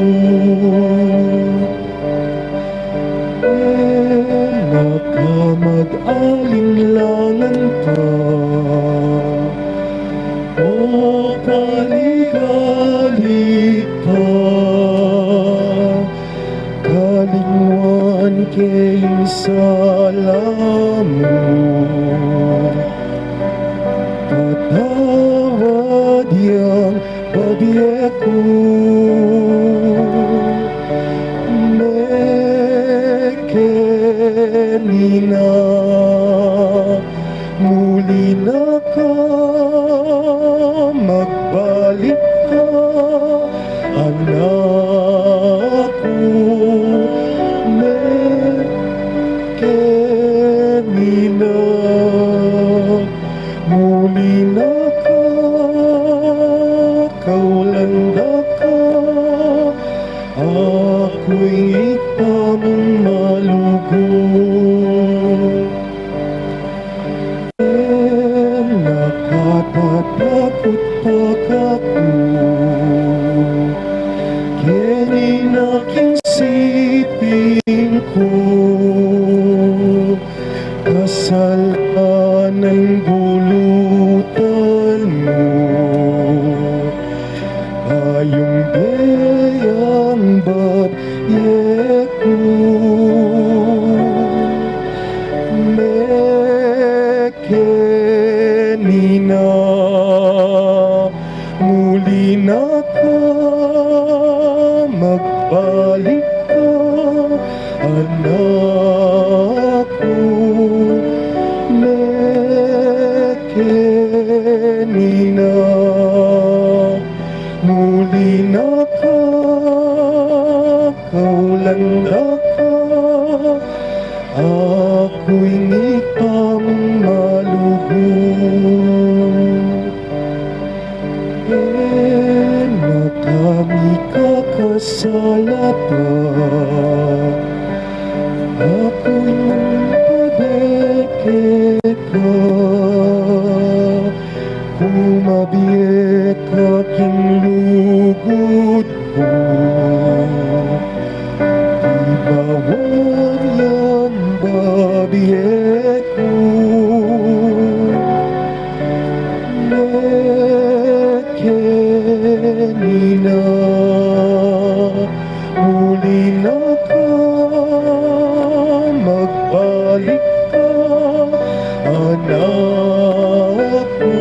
Nakamag-alinlangan pa o paligalig pa, kalingwan kayong sala mo. Patawad yang babiyaku, mekenina, muli na ka, magbalik ka, anakku, mekenina, muli na ka, kaulanda ka, ako'y ipamamalugo. Nakatatakot pa ako, kayanin aking sipin ko, kasalanan bulutan mo, ayong biyayang babiyaku, mekenina, muli na ka, magbalik ka, anakku, mekenina, muli na ka, kaulanda ka, ako'y ipamamalugo. Kami kakasala pa, ako'y padeke ka, kumabiyek aking lugod mo, di bawal yan babiyek ko, mekenina, muli na ka, magbalik ka, anakku,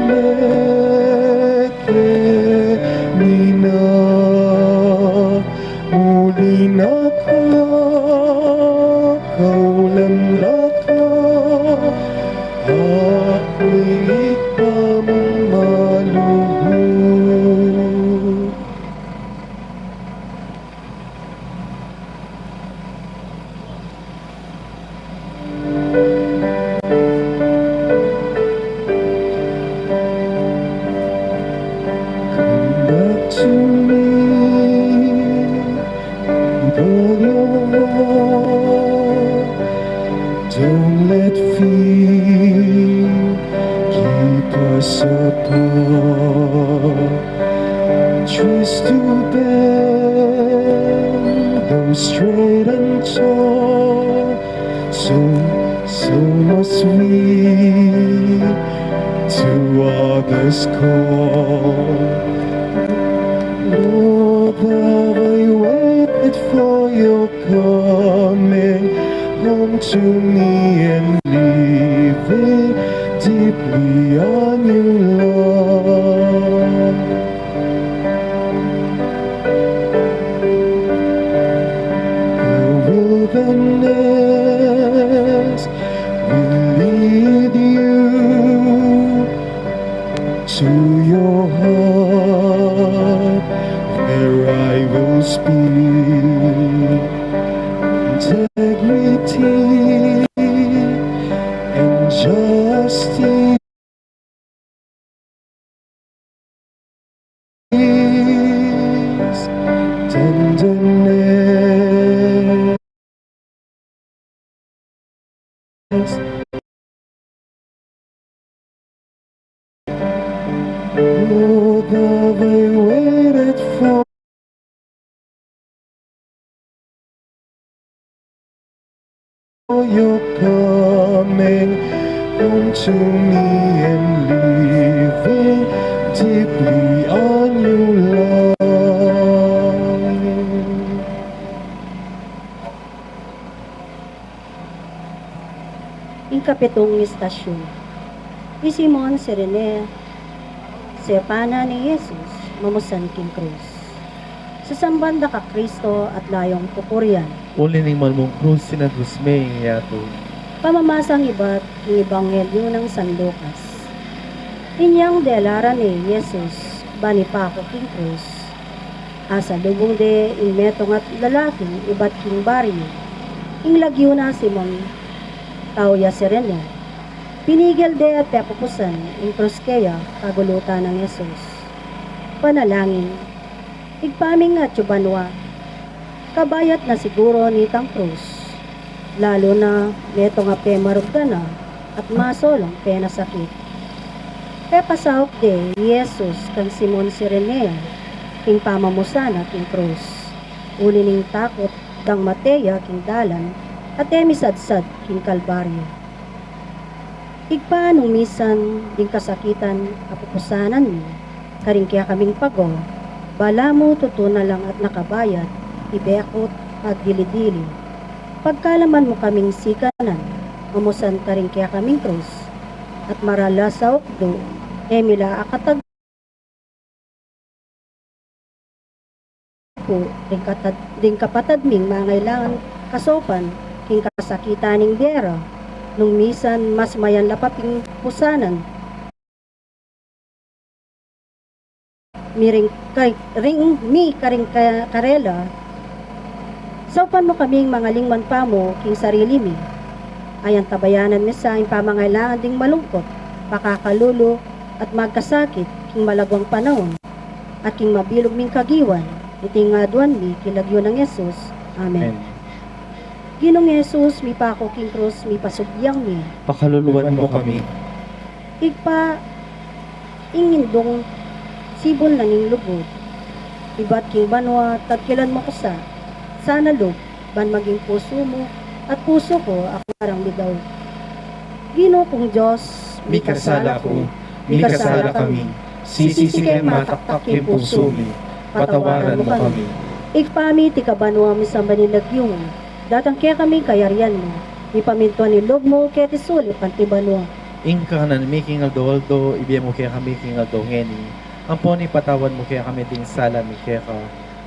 mekenina, muli na ka, kaulanda ka, ako'y ipamamalugo. Come back to me, with all your heart. Don't let fear keep us apart. Choose to bend those straight and tall. So must we to others call. Lord, have I waited for your coming home to me and living deeply on your love. The wilderness will lead you to your heart, where I will speak integrity and justice. Tenderness, oh, love I waited for your coming home to me and living deeply on your love. Ikapitong istasyon. Si Simon si Rene, si pana ni Jesus, mamusan king krus. Sa sambanda ka Kristo at layong pupurian, Uli ning malmong krus sinadus may yato. pamamasang iba't ng Ebanghelyo ng San Lucas. Inyang delaran ni Jesus, bani pa ako king krus. Asa lubong de ing metong at lalaking iba't king baryo. Ing lagyo na Simon, tauya si Rene. Pinigil de at pepupusan ing krus kaya kagulutan ng Jesus. Panalangin, igpaming nga tsubanwa, kabayat na siguro ni tang krus. Lalo na neto nga pe marugdana at masolong pe nasakit. Pe pasahok de Jesus kang Simon si Rene, king pamamusana king krus. Uli ning takot dang Mateya king dalan at emisadsad king Kalbaryo. Igpa nung misan ding kasakitan apupusanan mi, karing kaya kaming pago, bala mo tutuna lang at nakabayat, ibekot at dilidili. Pagkalaman mo kaming sikanan, mamusan ka rin kaya kaming krus, at marala sa ukdo, emila akatag po, ding kapatad ming mangailangan kasopan, king kasakitan ning biyera, nung misan mas mayan lapaping pusanan, karing karela, saupan mo kaming mga lingman pa mo, king sarili mi. Ayan tabayanan mi sa pamangailangan ding malungkot, pakakalulo, at magkasakit, king malagwang panahon, at king mabilog ming kagiwan, itingaduan mi, kilagyo ng Yesus. Amen. Ginong Yesus, mi pa ako king krus, mi pasubyang mi. Pakaluluwan mo kami. Igpa, ingindong sibol na ning lubod. Iba't king banwa, tagkilan mo ko sana loob, ban maging puso mo, at puso ko, ako parang ligaw. Gino kong Diyos, Mi kasala ko, mi kasala kami. Sisisi kay mataktak yung puso mi. Patawaran mo kami. Igpami, ti kabanwa mi sa manilagyong, datang kaya kami kayarian mo. Ipamintuan ni loob mo, kaya ti sulit, pantibanwa. Ingkanan mi king aldoldo, ibiya mo kaya kami king aldongeni. Ampon ipatawan mo kaya kami ding sala mi kaya ka.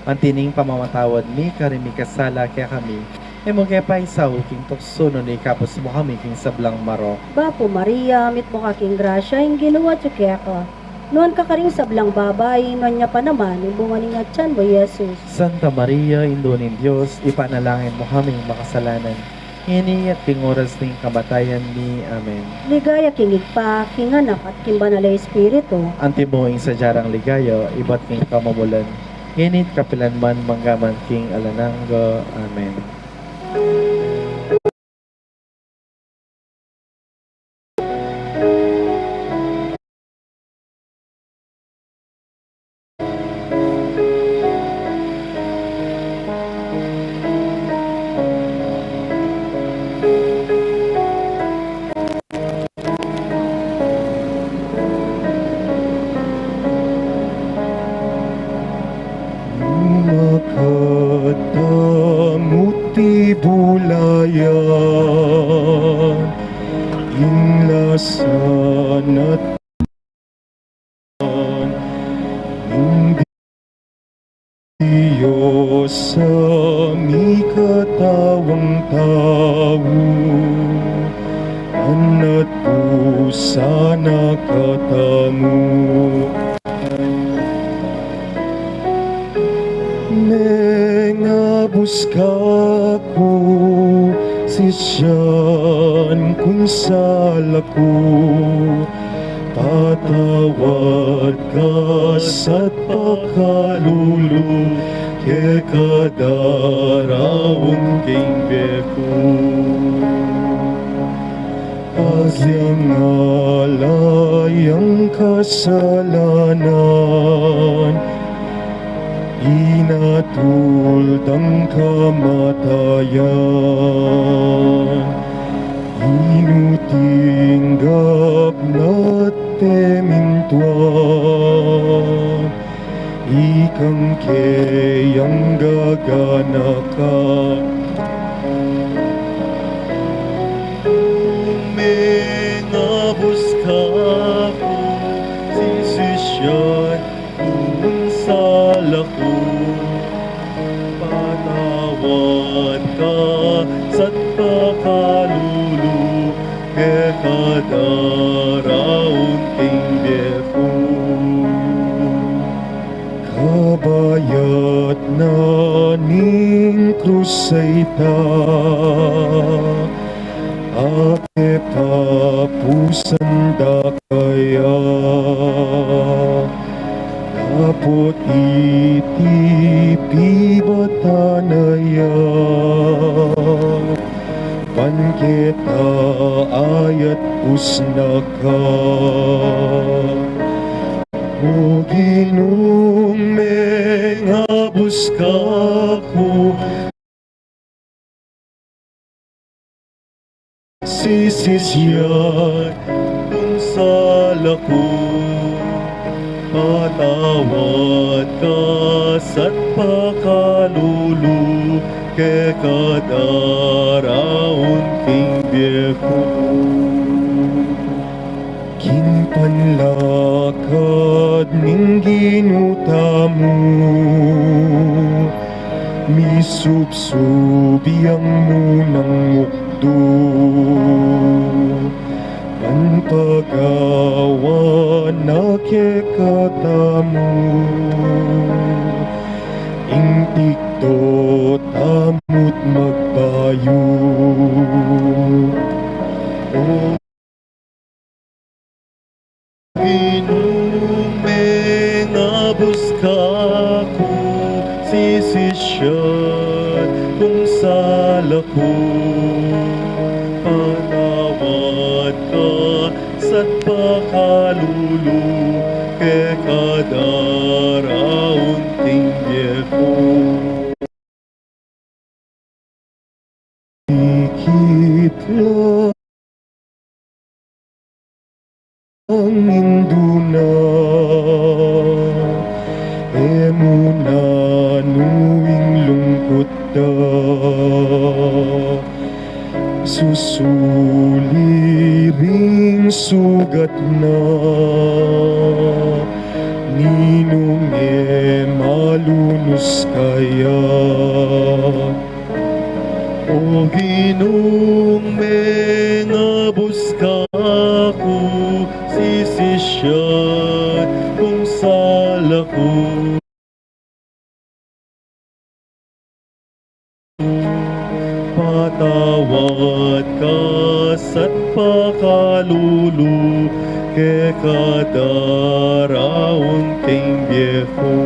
Antining pamamatawad mi karin mi kasala kaya kami. Emo kaya pa isaw king tukso no ni kapos mo kami king sablang maro. Bapo Maria, mit mo kaking grasya, yung ginawa tiyo kaya ka. Noon ka karing sablang babay, noon niya pa naman, yung bungaling at tiyan mo, Jesus. Santa Maria, Indonin Diyos, ipanalangin mo kaming makasalanan. Ini at king oras ning kamatayan ni. Amen. Ligaya king igpa, king anak at king banalay espiritu. Antimoing sa jarang ligaya, iba't king kamamulan. Init kapilan man manggaman king alananggo. Amen. Makatamuti bulayan, inlasan at hindi Diyos sa mi katawang tao, anat pusa na katamu. Mengabus ko si siyan kung salaku, patawad ka sa pakalulu, ke kadarawang king beku. Aking alay ang kasalanan, inatuld ang kamatayan, inutinggap na't temintuan, ikang kayang gaganakan. Mengabos ka ko, sisisyan kung salako, patawad ka sa't pakalulu, kadaraon king biyeko. Kabayat na ning krusayta, ake papusan da kaya, kapot iti batanaya, pan kita ayat usnaka. O Ginoong mengabos ka ko, sisisyan kung salako, patawad ka sa't pakalulu, ke kadaraon king biyeko. Kinpanlakad ning ginutamu, misubsubiyang munang mukdo, panpagawa na kekatamu, ingtikdo tamut magbayo. O Ginoong mengabos ka ko, sisisyan kung salako, patawad ka sa't pakalulu, ke kadaraon king biyeko. Ikit lang ang induna, emuna nuwing lungkot da, susuliring sugat na, ninong malunos kaya. O Ginoong mengabos ka ko, sisisyan kung salako, patawad ka sa't pakalulu, ke kadaraon king biyeko.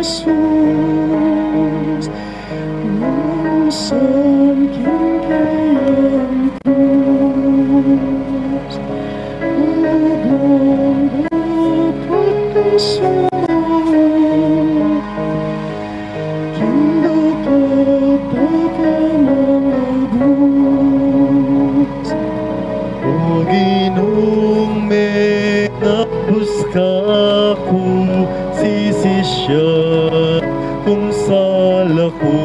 Jesus, minsan king kayang krus, habang dapat kasama, king dapat takamangabos. O Ginoong mengabos ka ko, sisisyan kung salako,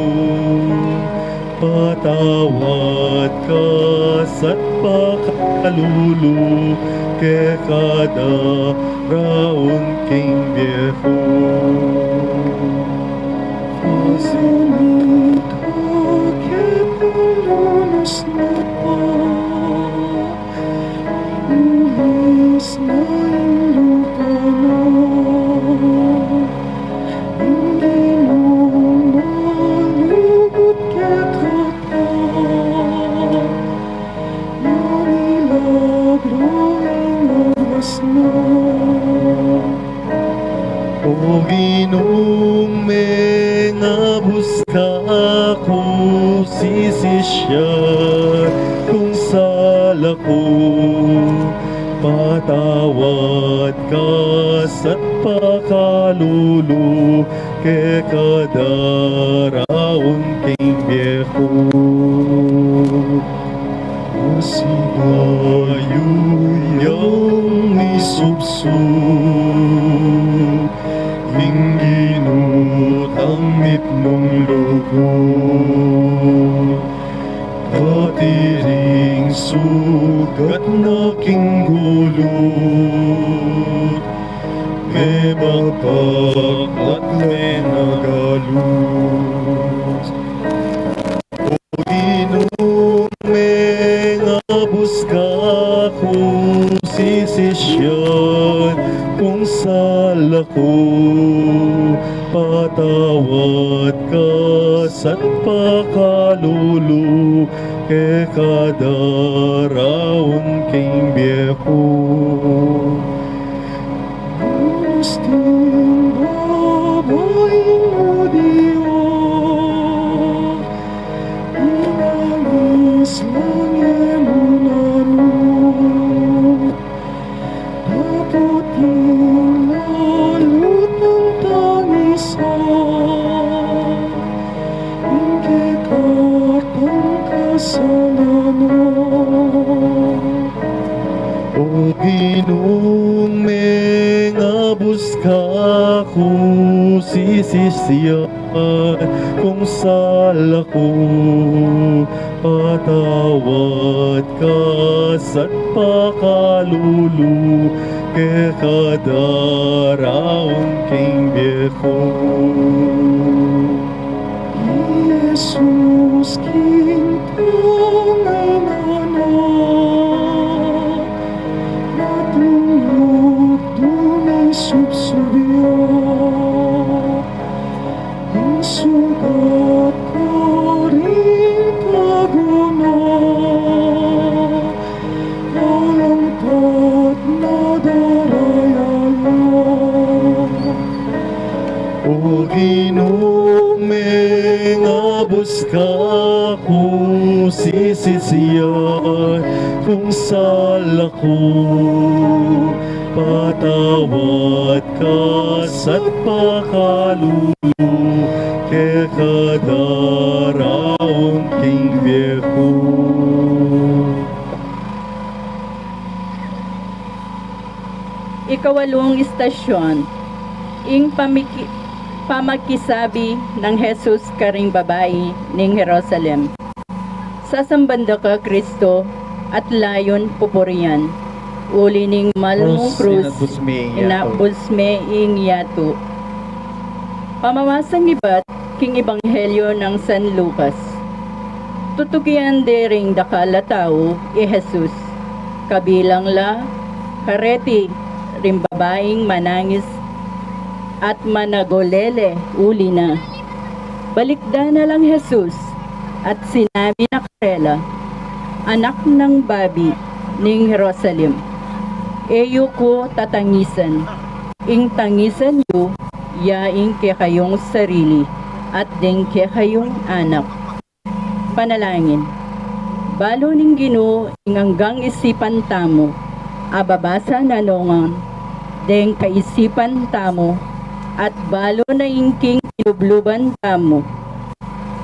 patawad ka sa't pakalulu, ke kadaraon king biyeko. Fasalit akit lunos na pa, ulis na lupa na, hindi mo malugod kekata, manilagro ang oras na. O Ginoong mengabos ako. Patawad ka sa't pakalulu ke kadaraon king viejo. Sigayo yung isubsub Hingginut ang mitnong lugod Patiring sugat na kinggulot May mapaklat may nagalus O Ginoo may ngabus ka kung sisisyan kung sala ko patawad ka sa't pakalulu ke kadaraon king viejo. Gusting babaeng mo Diyos, inangis lang emunano, tapot yung lalot ng tangisan, hindi katang kasalanan. O Ginoong may ngabus ka kung sisisiyan kung sala ko patawad ka sa't pakalulu ke kadaraon king viejo. Jesus kintang ang anak at lungog dunay subsubya ang sugat ko rin taguna walang pat na darayaya. O Ginoo may ngabus ka kung sisisiyan kung sala ko patawad ka sa't pakalulu ke kadaraon king viejo. Ikawalong istasyon, pamakisabi ng Jesus karing babae ning Jerusalem. Sasambanda ka Kristo at layon pupurian. Uli ning malmong krus inabusme ing yato. Pamamasang ibat king ebanghelyo ng San Lucas. Tutukian dering dakala tao Jesus. Kabilang la kareti ring babaeng manangis at managolele uli na. Balikda na lang Jesus at sinabi na karela, anak ng babi ning Jerusalem, eyo ko tatangisan, ing tangisan yu, yaing ke kayong sarili, at ding ke kayong anak. Panalangin, balo ning Ginoo ing hanggang isipan tamo, ababasa na nongan, deng kaisipan tamo, at balo na ingking inubluban tamo.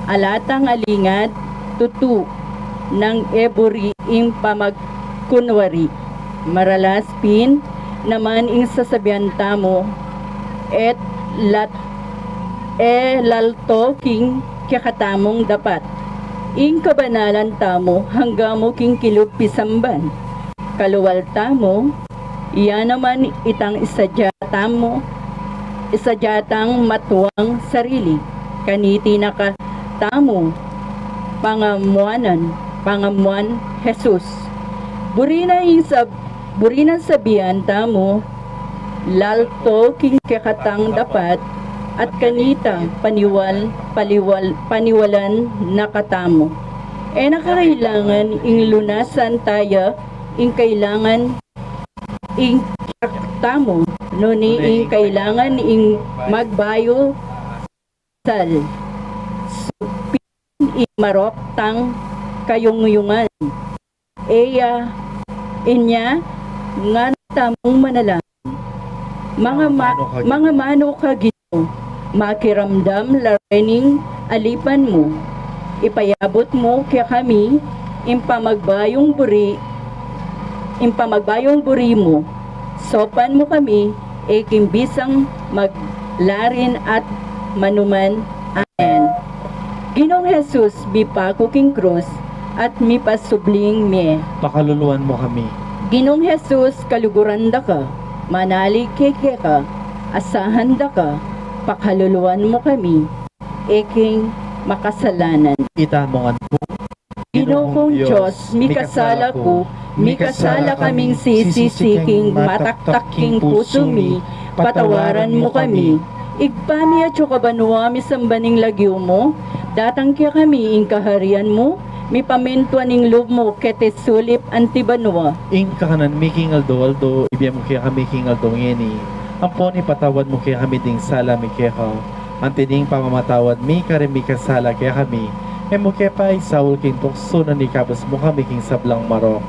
Alatang alingad, tutu, ng eburi ing pamagkunwari. Maralaspin, naman ing sasabihan tamo, et lalto king kakatamong dapat. Ing kabanalan tamo, hanggang mo king kilub pisamban. Kaluwal tamo, iya naman itang isadyatang matuwang sarili, kaniti nakatamo, pangamuan Jesus. Burinan sabihan tamo, lalto king kakatang dapat, at kanita paniwalan nakatamo. Nakakailangan ing lunasan tayo, ing kailangan ing tamo, noni ing kailangan ing magbayo sal supin ing marok tang kayungyungan eya Inya, nga tamong manalangin. Mga mano ka Ginoo, makiramdam larening alipan mo. Ipayabot mo kaya kami, impamagbayong buri mo. Sopan mo kami, ikimbisang maglarin at manuman. Amen. Ginoong Jesus, bipako king krus, at mipasubling me. Pakaluluan mo kami. Ginoong Jesus, kaluguran da ka, manalig keke ka, asahan da ka, pakaluluan mo kami, eking makasalanan. Itamongan po. Ginoong Diyos, mikasala ko, mikasala kaming sisisiking mataktaking puso mi, patawaran mo kami. Igpami at kabanwa mi sambaning lagyo mo, datang kaya kami ingkaharian mo, mi pamentuan ning loob mo kete sulip antibanwa. Ing kakanan mi king aldo, ibiyam mo kaya kami king aldo ngeni. Ampon ipatawad mo kaya kami ding sala mi kaya ka. Antining pamamatawad mi karim mi kasala kaya kami. Emo kaya pa isaul king tukso na nikabas mo kami king sablang marok.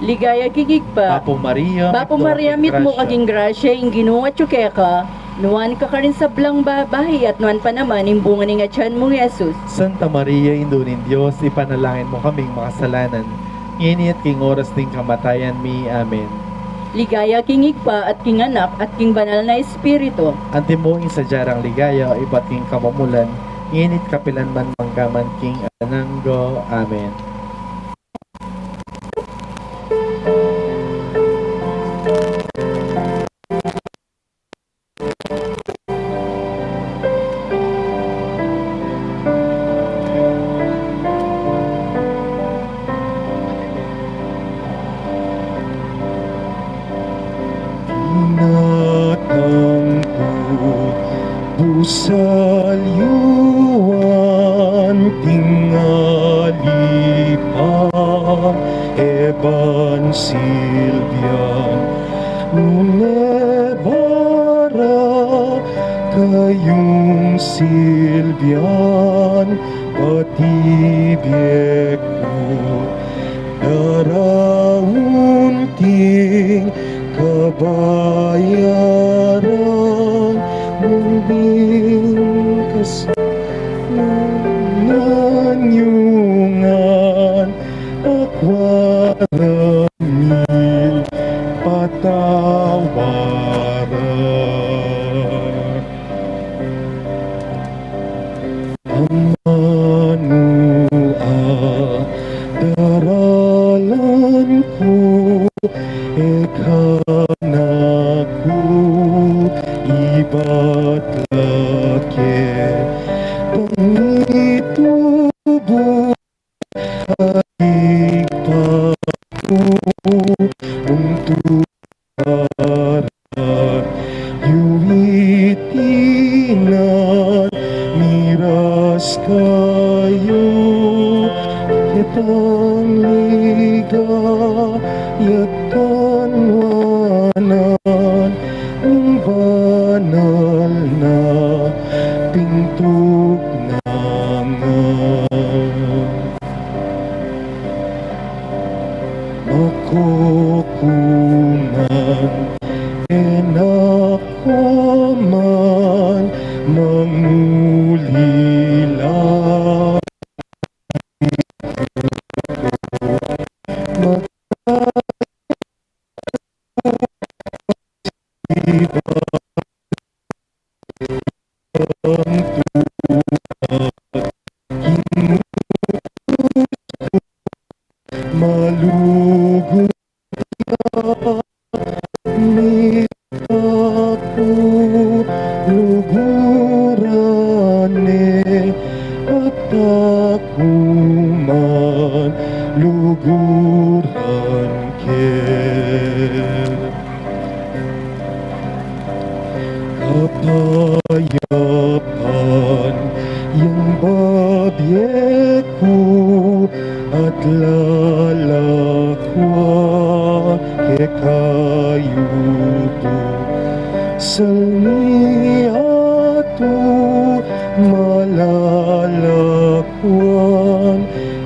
Ligaya kikigpa. Apo Maria, Mit mo kaging grasya, ing Ginoo at ka, nuwan ka rin sa blang babahi at nuwan pa naman yung bunga ng atyan mong Yesus. Santa Maria, Indunin Diyos, ipanalangin mo kaming makasalanan. Ngini at king oras ding kamatayan mi. Amen. Ligaya king igpa at king anak at king banal na espiritu. Ante mo ing sadyarang ligaya, iba't king kamamulan, nginit kapilan man manggaman king ananggo. Amen. Busalyuan tingali pa Eban Silvian Nunebara kayong Silvian patibiyek ko daraunting kabayaran muling kasanyungan akwaramil patawaran amanua daralan ko ekanaku iba't laki pangitubo agigpato untuaran yuwitinan miras kayo kitang ligayat kanwanan ang banal na pintuk makukunan enakuman mangulila malugod ni ako lugurane at ako man luguran ke kapayapan yang babye ko at lalakwa ke kayuto salmiato malalakwan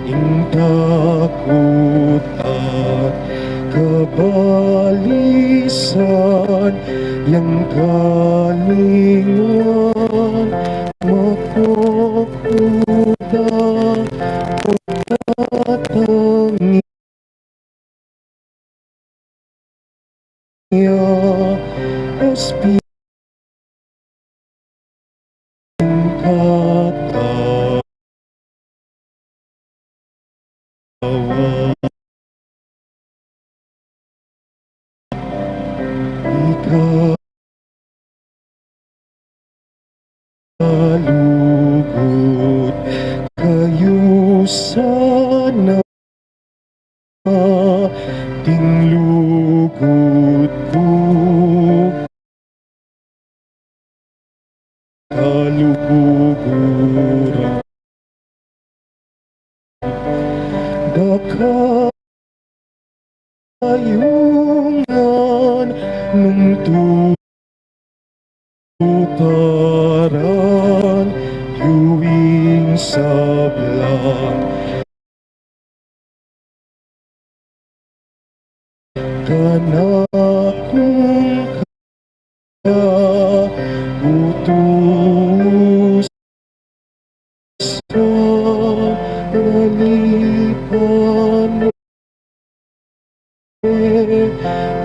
ing takot at kabalisan, yang kalingan, makukuda, pagkatangi. Espiritu katawa, ikalugod kayo sana, tinglugod po kaluguran. Dakayungan nung tutaran, yuwing sablang, kanakong utos sa nalipan,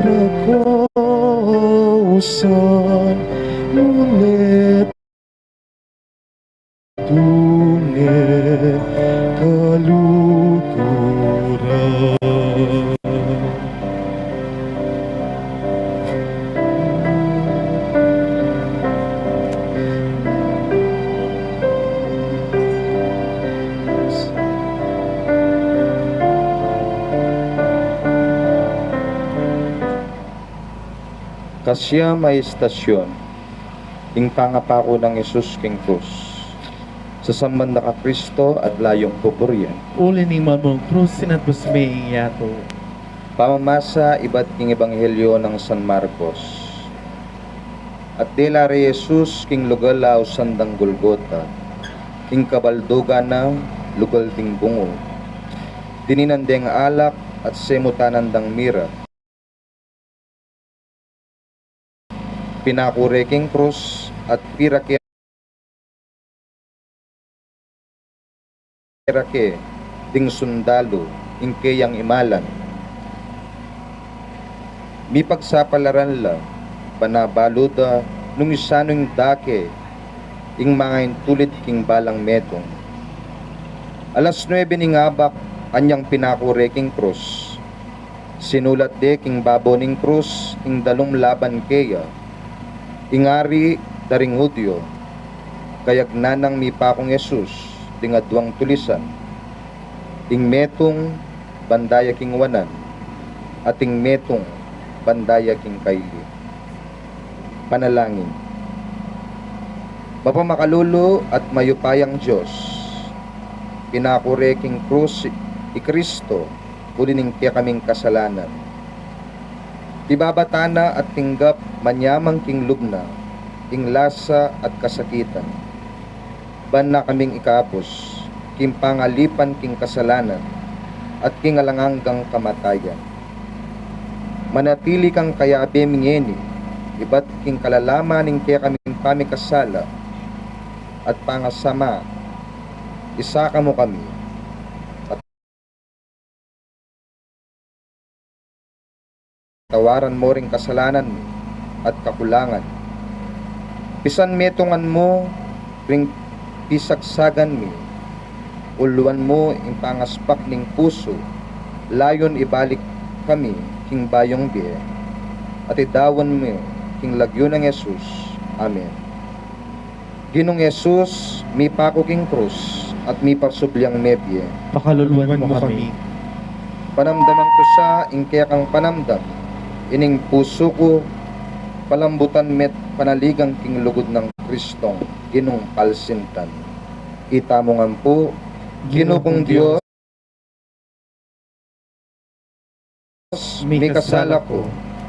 rakausan, ngunit tunit kalukuran. Kasya may istasyon, ing pangapako ng Yesus king krus, sa sambanda ka Kristo at layong pupuryan. Uli ni mamong krus sinatbus may yato. Pamamasa iba't king ebanghelyo ng San Marcos. At dela re Jesus king lugalaw sandang Golgota, king kabaldugan na lugal ting bungo, dininandeng alak at semutanandang mira, pinakureking krus at pirake ding sundalo ingkeyang imalan. Mi pagsapalaran la panabaluda nung isanong dake ing mga intulit king balang metong. Alas 9 ning abak anyang pinakureking krus. Sinulat de king babo ning krus ing dalong laban keya, ingari daring Hudyo, kayag nanang mi pakong Yesus, tingadwang tulisan, ing metong bandaya king wanan, at ing metong bandaya king kaili. Panalangin. Bapa makalulo at mayupayang Diyos, pinakure king krus i Kristo, ulining kaya kaming kasalanan. Ibabatana at tinggap manyamang king lubna, ing lasa at kasakitan. Ban na kaming ikapos, king pangalipan king kasalanan, at king alanganggang kamatayan. Manatili kang kayabe mingeni, iba't king kalalaman ing kaya kaming pamikasala, at pangasama, isa ka mo kami, tawaran mo ring kasalanan mo at kakulangan. Pisan metongan mo ring pisagsagan mi, uluan mo ing pangaspak ning puso, layon ibalik kami king bayong biye, at idawan mo king lagyo ng Yesus. Amen. Ginong Yesus, mi pako king krus at mi parsubyang nebye, Pakaluluan mo kami. panamdaman ko sa ing kaya kang panamdam, ining puso ko palambutan met panaligang king lugod ng Kristong ginong palsintan. Itamo nga po, Ginoo Diyos, may kasala ko,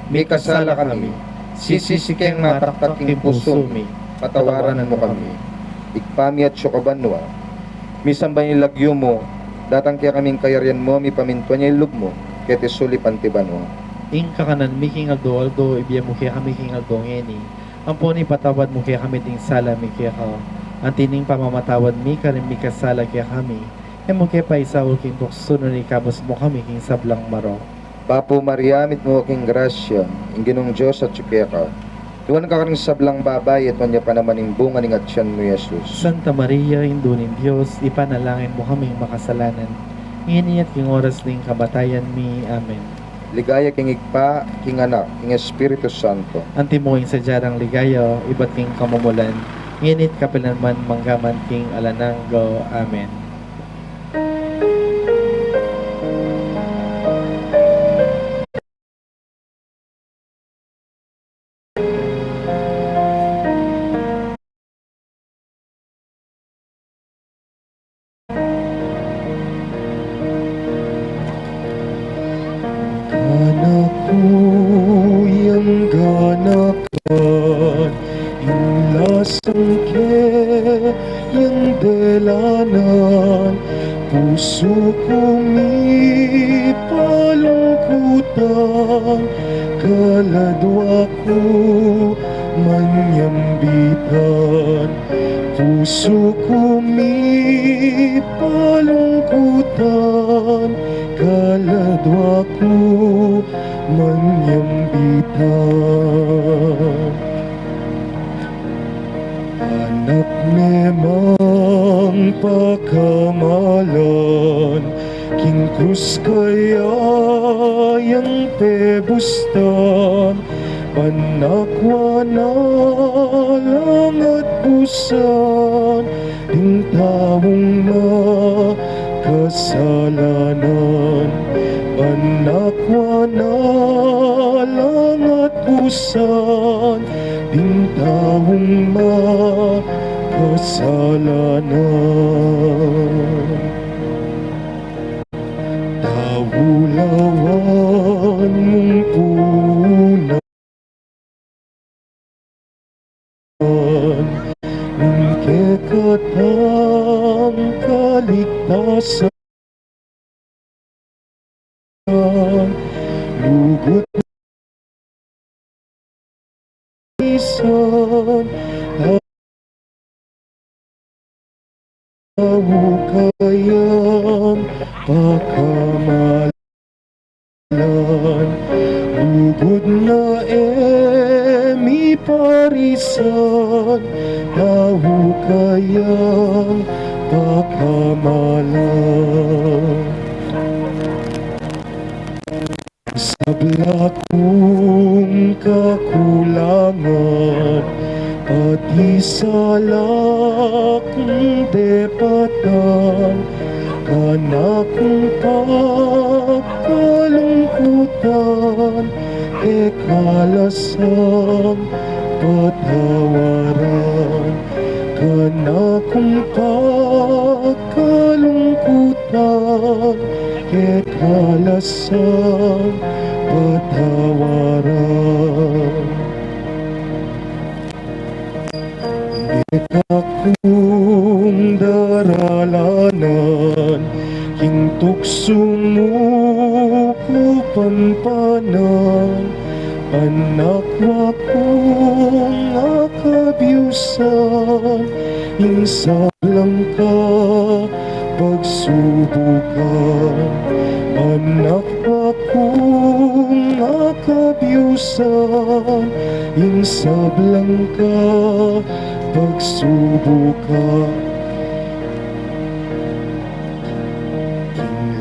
may kasala kami, sisisikeng mataktak king puso mi, patawaran mo kami. Ikpami at syukabanwa, misambay nilagyo mo, datang kaya kaming kayarian mo, mi pamintuan niya ilog mo, Ketisuli Pantibano. Ing kakanan mi king aldo ibiyam mo kaya kami king aldo ngeni. Ampon ipatawad mo kaya kami ting sala mi kaya ka. Antining pamamatawad mi karin mi kasala kaya kami. Emo kaya pa isawol king tukso na ikabos mo kami king sablang maro. Papo Mariamit mo king grasya, inginong Diyos at tsukeka. Tuwan ka karing sablang babay at wanya pa naman yung bunga ng atsyan mo, Jesus. Santa Maria, Indunin Diyos, ipanalangin mo kami makasalanan. Ngini at king oras ng kamatayan mi. Amen. Ligaya king igpa, king anak, king Espiritu Santo. Anti mo ing sadyarang ligaya, iba't king kamumulan. Nginit kapilanman manggaman king alananggo. Amen. Ganaku yang ganakan Inlasang ke yang delanan Puso ko may palungkutan Kaladwa ko manyambitan Puso ko may palungkutan Kaladwa ko manyambitan Anak memang pakamalan King krus kaya yang pebustan Panakwa na lang at pusan Ding taong makasalanan Panakwa na lang at pusan Ding taong makasalanan Tawulawan mong punan Nung katang kaligtasan Lugot isan Tawo kayang pakamalan Lugod na emi parisan Tawo kayang pakamalan Sabla kong kakulangan Pati sala kong depatan Kana kong pagkalungkutan Ekalasang patawaran Kana kong pagkalungkutan Ekalasang patawaran Akong daralanan King tukso mo ko pampanan Panakwa kong akabyusan Insablang ka pagsubukan Panakwa kong akabyusan Insablang ka pagsubukan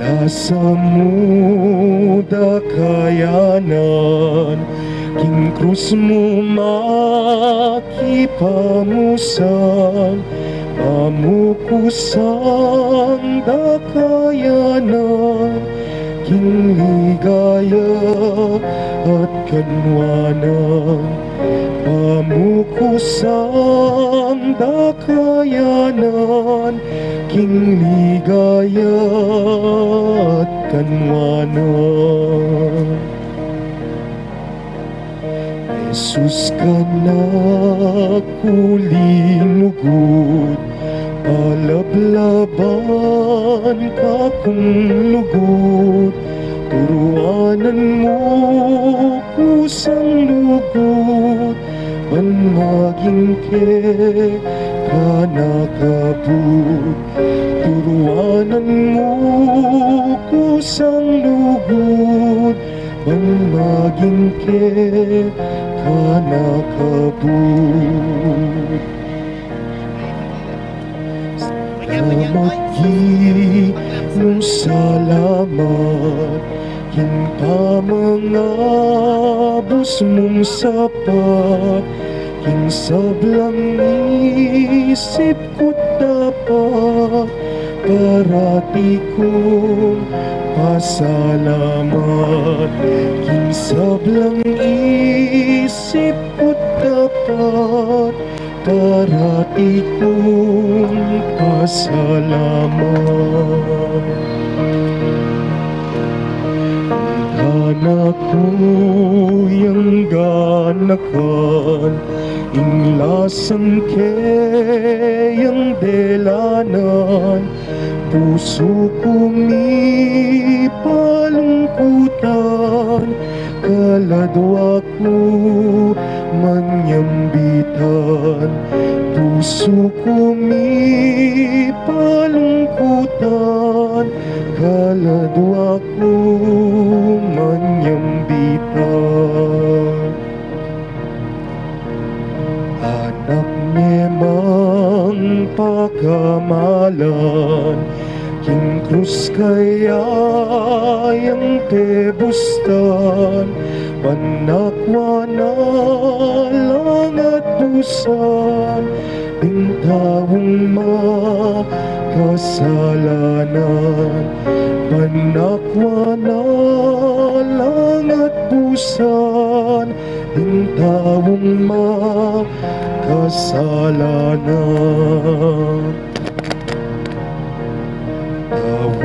Kinlasa mo dakayanan King krus mo makipamusan Pamukusang dakayanan King ligaya at kanwanan Pamukusang dakayanan King ligaya at kanwanan Jesus ka na kulinugod Palablaban ka kung lugod turuanan mo kusang lugod, man maging ke kanakabut. Turuanan mo kusang lugod, man maging ke kanakabut. Salamat nung salamat, kinta mga bus mong sapat, kinsablang isip ko dapat, parati kong pasalamat. Kinsablang isip ko dapat, parati kong pasalamat. Anak ko yang ganakan, inglasan kayang delanan, puso ko may palungkutan, kaladwa ko manyambitan, puso ko may palungkutan, kaladwa ko manyambitan. Anak memang pagkamalan, king krus kaya yang tebustan, panakwa na lang at dusan, bintawang makasalanan, panakwa na lang at busan, bintawang makasalanan.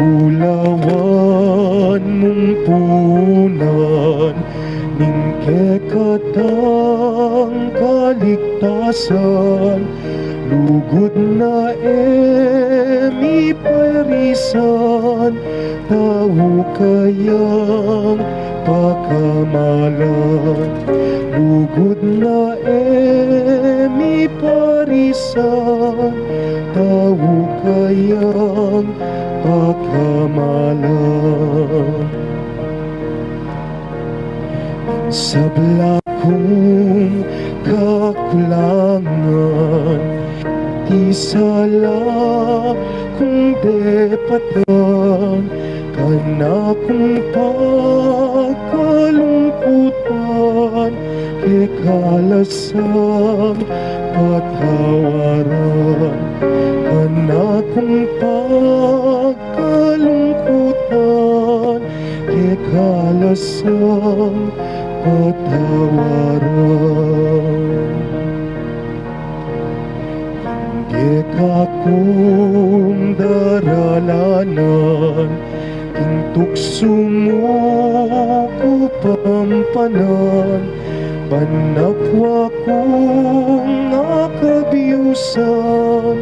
Tawulawan mong punan, ning kekatang kaligtasan, lugod na emi parisan, tao kayang pakamalan, lugod na emi parisan, tao kayang pakamalan. Sabla kong kakulangan, di sala kong depatan, kana kong pagkalungkutan, kekalasang patawaran, kana kong pagkalungkutan, kekalasang patawaran. Hindi ka kong daralanan, king tukso mo ko pampanan, panapwa kong nakabiyusan,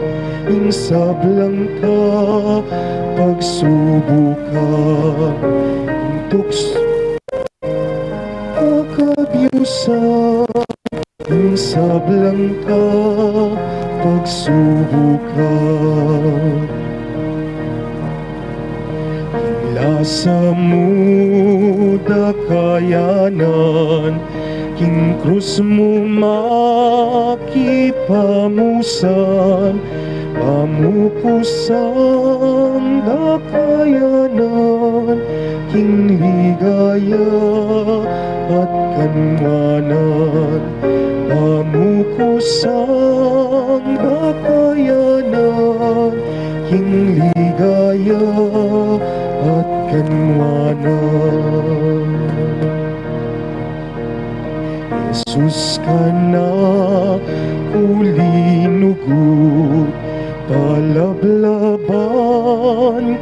ing sablang ka pagsubukan, ing tukso kabiusan, ing sablang ka pagsubukan. Lasa mo dakayanan, king krus mo makipamusan, pamupusan dakayanan, king ligaya at kanwanan, pamupusan dakayanan, king ligaya at kanwanan. Jesus ka na ulinugod, palablaban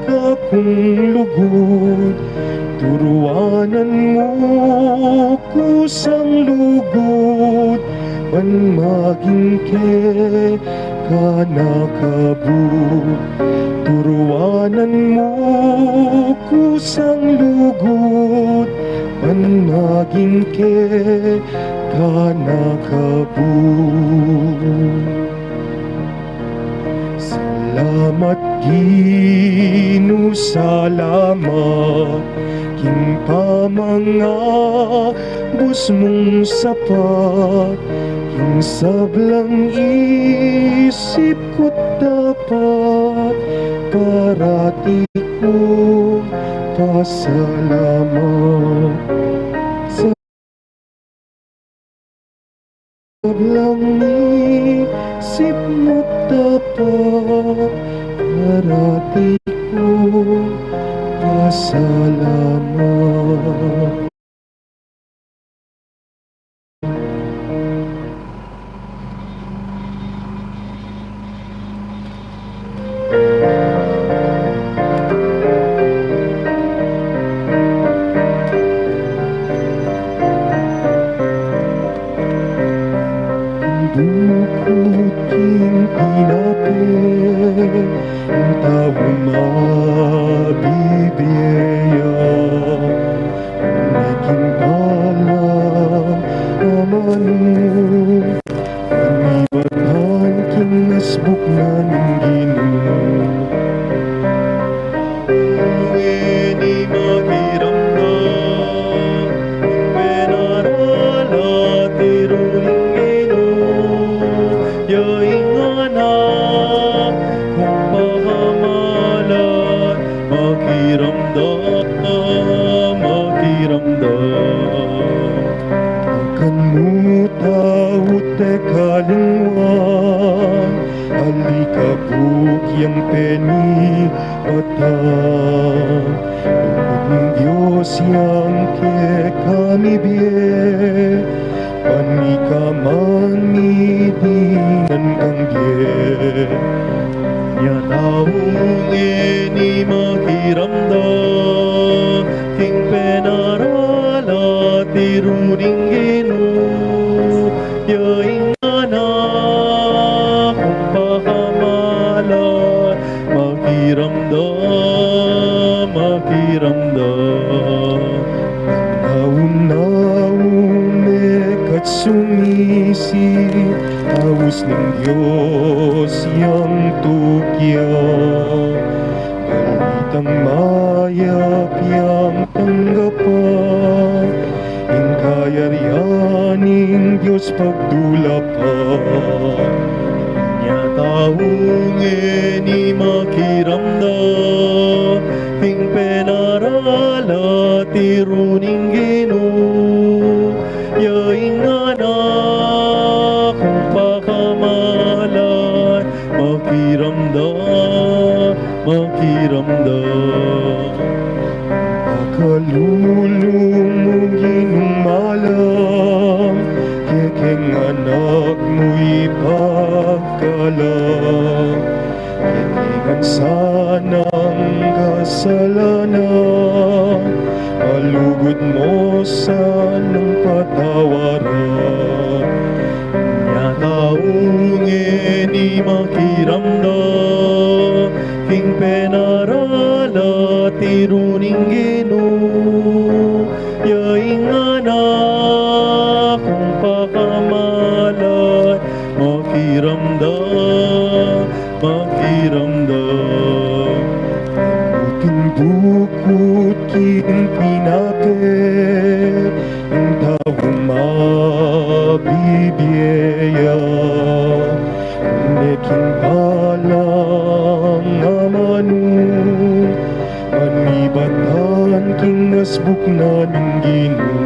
ka kung lugod, turuanan mo kusang lugod, ban maging ke kanakabu turuanan mo kusang lugod ban maging ke kanakabu. Salamat Gino, salamat king pamanga bus mong sapat king sablang isip ko dapat parati ko pasalamat sa sablang isip mo dapat parati ko pasalamat. Bukod king pinapin ang tao mabibiyaya naging palang amano panibaghan king asbuk na ng Ginoo. Ni magiramdam penarala tiruling yaing anak kung pahamalan makiramdam akan mo tawot te kalingwan alikabuk yang peni batang lupot ng Diyos yang ke kami biye panikaman midinan kang diye nya taong ni makiramdam king penarala tiruning Ginoo yaing anak kung pahamalan makiramdam naun kat sumisi awis ng Diyos yang tukya balitang mayap yang tanggapan ing kayarianing Diyos pagdulapan nya taong ni makiramdam ing penarala tiruning Ginoo yaing anak kung pakamalan makiramdam akalulong mo ginumalam kekeng anak mo ipagkalam kekengan sanang kasalanan alugod mo sanang patawaran nya taong ni makiramdam king penarala tiruning Ginoo yaing anak kung pakamalan makiramdam buting bukod king pinapit ang tao mabibiyaya neking palang amano manibatan king asbuk na ng Ginoo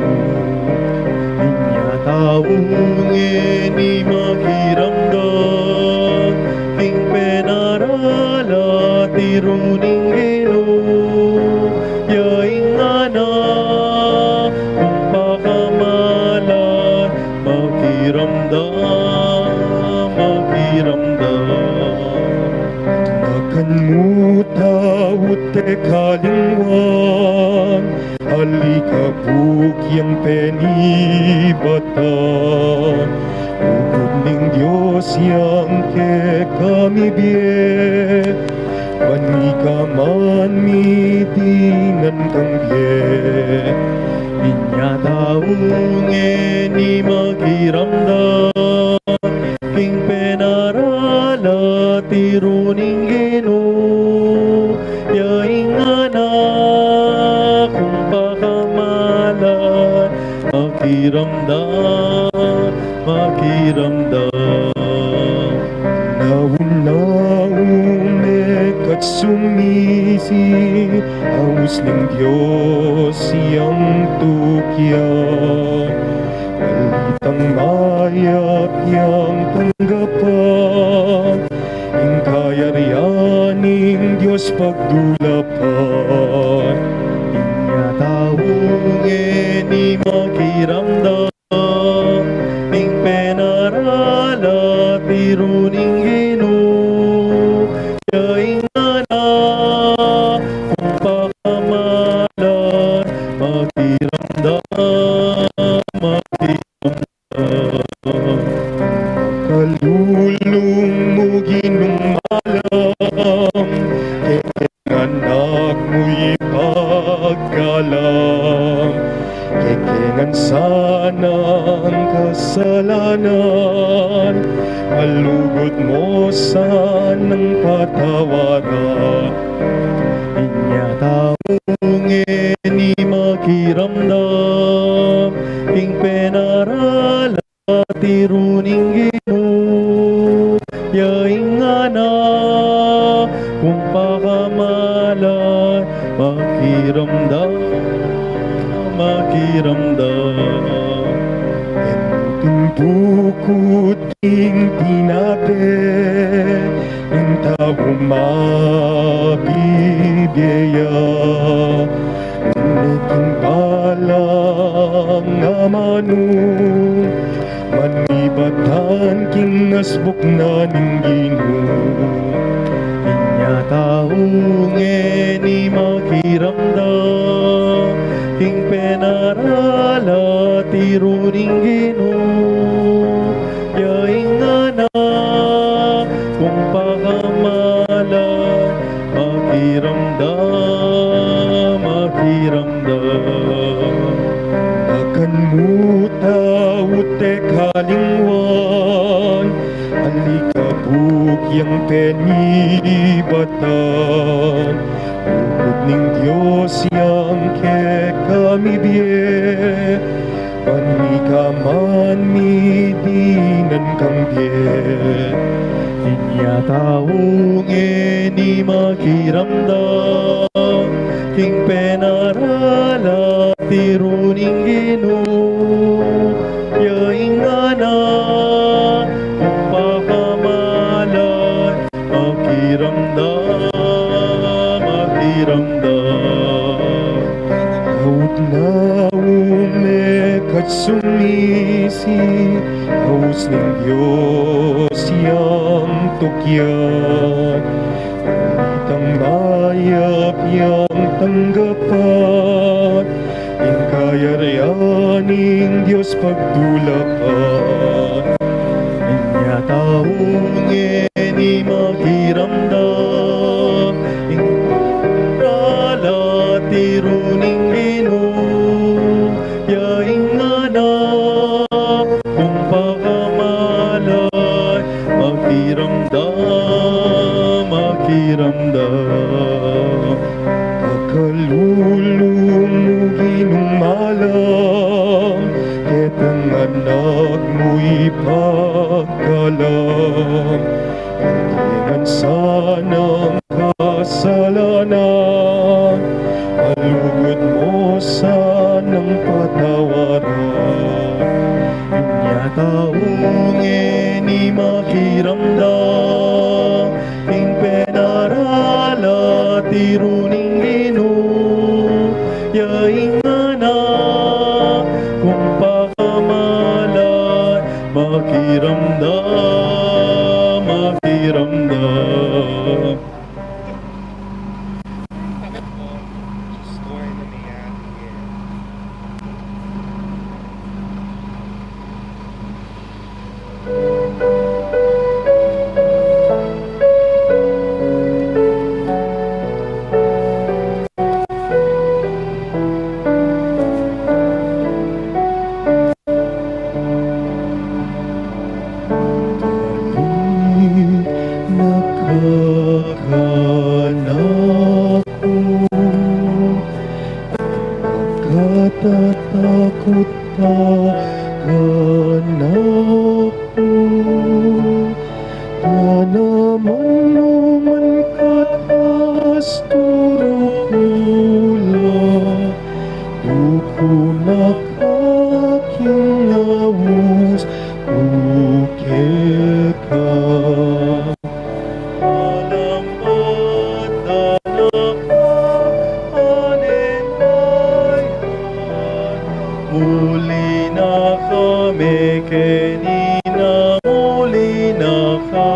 inya taong ni makiramdam king penarala tiruning Ginoo yaing anak kung pakamalan makiramdam akan mo tawot te kalingwan alikabuk yang penibatan Lugod ning Diyos yang ke kami biye, panikaman mi dinan kang biye. Inya taong ni magiramdam, king penarala tiruning Ginoo, yaing anak kung pakamalan, makiramdam, makiramdam. Naun-naun kat sumisi, haus ng Diyos siyang tukya. Balitang mayat yang tanggapan, ing kayarianing Diyos pagdulapan. Inya taong ni makiramdam, ing penarala tiruning Ginoo, yaing anak kung pakamalan, makiramdam, makiramdam. Kalulong mo ginumalam, anak mo'y pagkalam. Kekengan sanang kasalanan, alugod mo sanang patawaran. Inya taong ni makiramdam, ing penarala tiruning Ginoo, yaing anak kung pakamalan, makiramdam, makiramdam. Bukod ing tinapin, ng tao mabibiyaya. Ngunit palang namanong, manibatan king asbok na ning Ginoo. Inya taong ni makiramdam, ing penarala tiruning Ginoo, yaing anak kung pakamalan, makiramdam, makiramdam. Akan mo tawot kalingwan, alikabuk yang penibatan. Bukod ning Diyos yang ke kami biye, panikaman mi dinan kang biye. Inya taong ni makiramdam, king penarala tiruning Ginoo, yaing anak kung pakamalan, makiramdam, makiramdam. Laut-laut kat sumisi, haus ng Diyos yang tukyan. Balitang mayap yang tanggapan, ing kayarianing Diyos pagdulapan. Inya taong ni makiramdam, ing rala tiruning Ginoo, yaing anak kung pakamalan, makiramdam, makiramdam. Kakalulong mo ginumalam, ketang anak mo'y pagkalam. Kekengan sanang kasalanan, alugod mo sanang patawaran. Inya taong ni makiramdam, ing penarala tiruning Ginoo, yaing anak kung pakamalan, makiramdam, makiramdam. anak ko. Tanaman mo man katas turok mula, tukunak aking awus, uke ka. Alamat anak anenay, muli na kami kenina, muli na ka.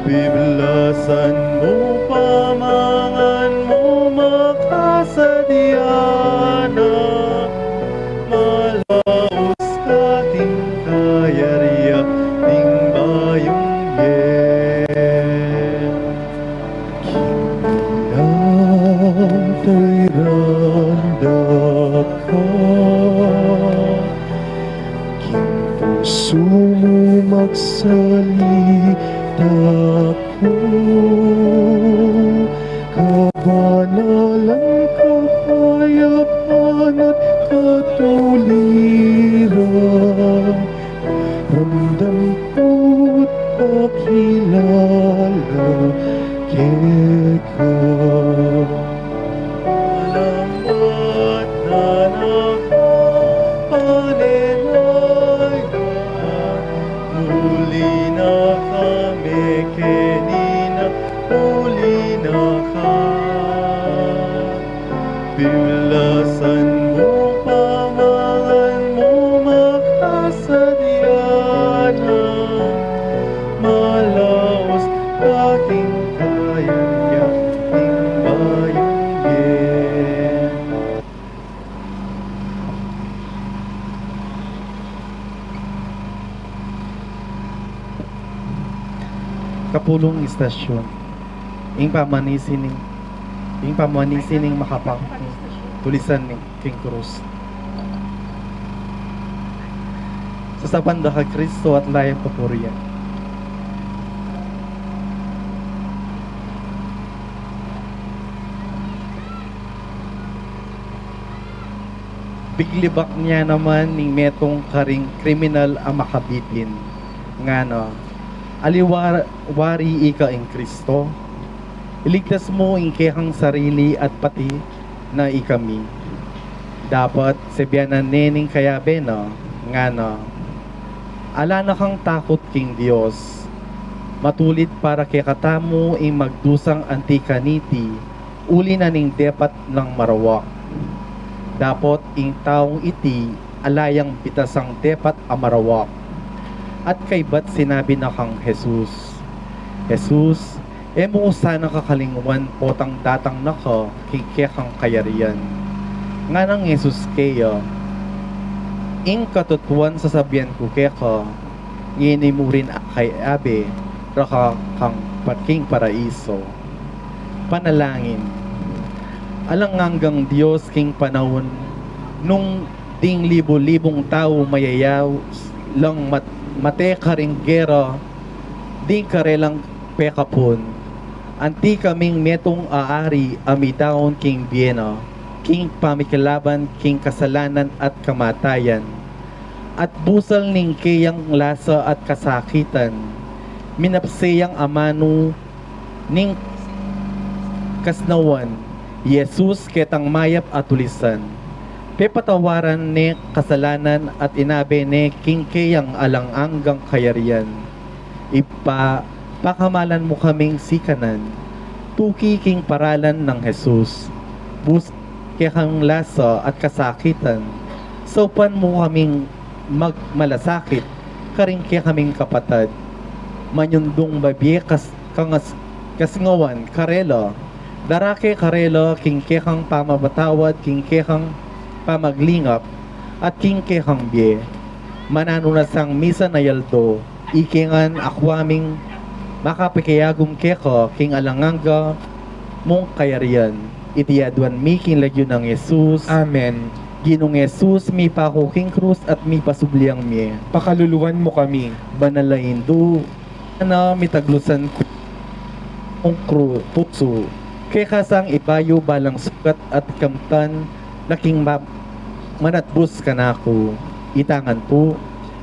Biblasan mo, pamangan mo, makasadyana, malaos kating kayarya, ting bayong yen. Kilang tay randa ka, king puso mo magsalita ko, kabanalan, kapayapaan at katuliran, ramdam ko't pakilala keka. Alamat anak anenay, muli na kami kenina, muli na ka. Biblasan mo, pamangan mo, makasadyana, malaos aking kayang ting bayong yen. Kapulong istasyon, ing pamanisining makapang tulisan ni King Cruz. Sa sabanda ka Kristo at layang papuriyan. Biglibak niya naman ning metong karing kriminal ang makabitin. Ngano, aliwari ika ing Kristo, iligtas mo ing kehang sarili at pati na ikami. Dapat sebyanan nening kayabe no, ngano, ala na kang takot king Dios, matulit para kay katamo ing magdusang antikaniti, uli na ning depat ng marawak. Dapat ing taong iti alayang bitasang depat amarawak. At kay ba't sinabi na kang Jesus, Jesus, emo sana kakalingwan potang datang naka kikekang kayarian. Nga nang Jesus kaya, ing katutuan sasabihan ko keka, ngini mo rin kay abe, raka kang paking paraiso. Panalangin, alang hanggang Diyos king panahon, nung ding libo-libong tao mayayaw lang mate karing gera, di karelang pekapon, anti kaming metong aari amitaon king biena, king pamikilaban, king kasalanan at kamatayan, at busal ning kayang lasa at kasakitan, minapseyang amano ning kasnawan, Jesus ketang mayap at tulisan. Pepatawaran ni kasalanan at inabe ni king kayang alang-anggang kayarian. Pakamalan mo kaming sikanan, tuki king paralan ng Jesus. Bus kekang lasa at kasakitan, sopan mo kaming magmalasakit, karing kaming kapatad. Manyundong babye kasngawan karela, darake karela king kekang pamabatawad, king kekang pamaglingap, at king kekang bye. Mananunasang misa na yaldo, ikingan akwaming makapikayagum keko king alanganga mong kayarian. Itiyaduan mi king lagyo ng Jesus. Amen. Ginong Jesus, mi pako king krus at mi pasubliang mi. Pakaluluwan mo kami. Banalain do, na mitaglusan ko kong puso. Kekasang ibayo balang sukat at kamtan, naking manatbus ka na ako. Itangan po,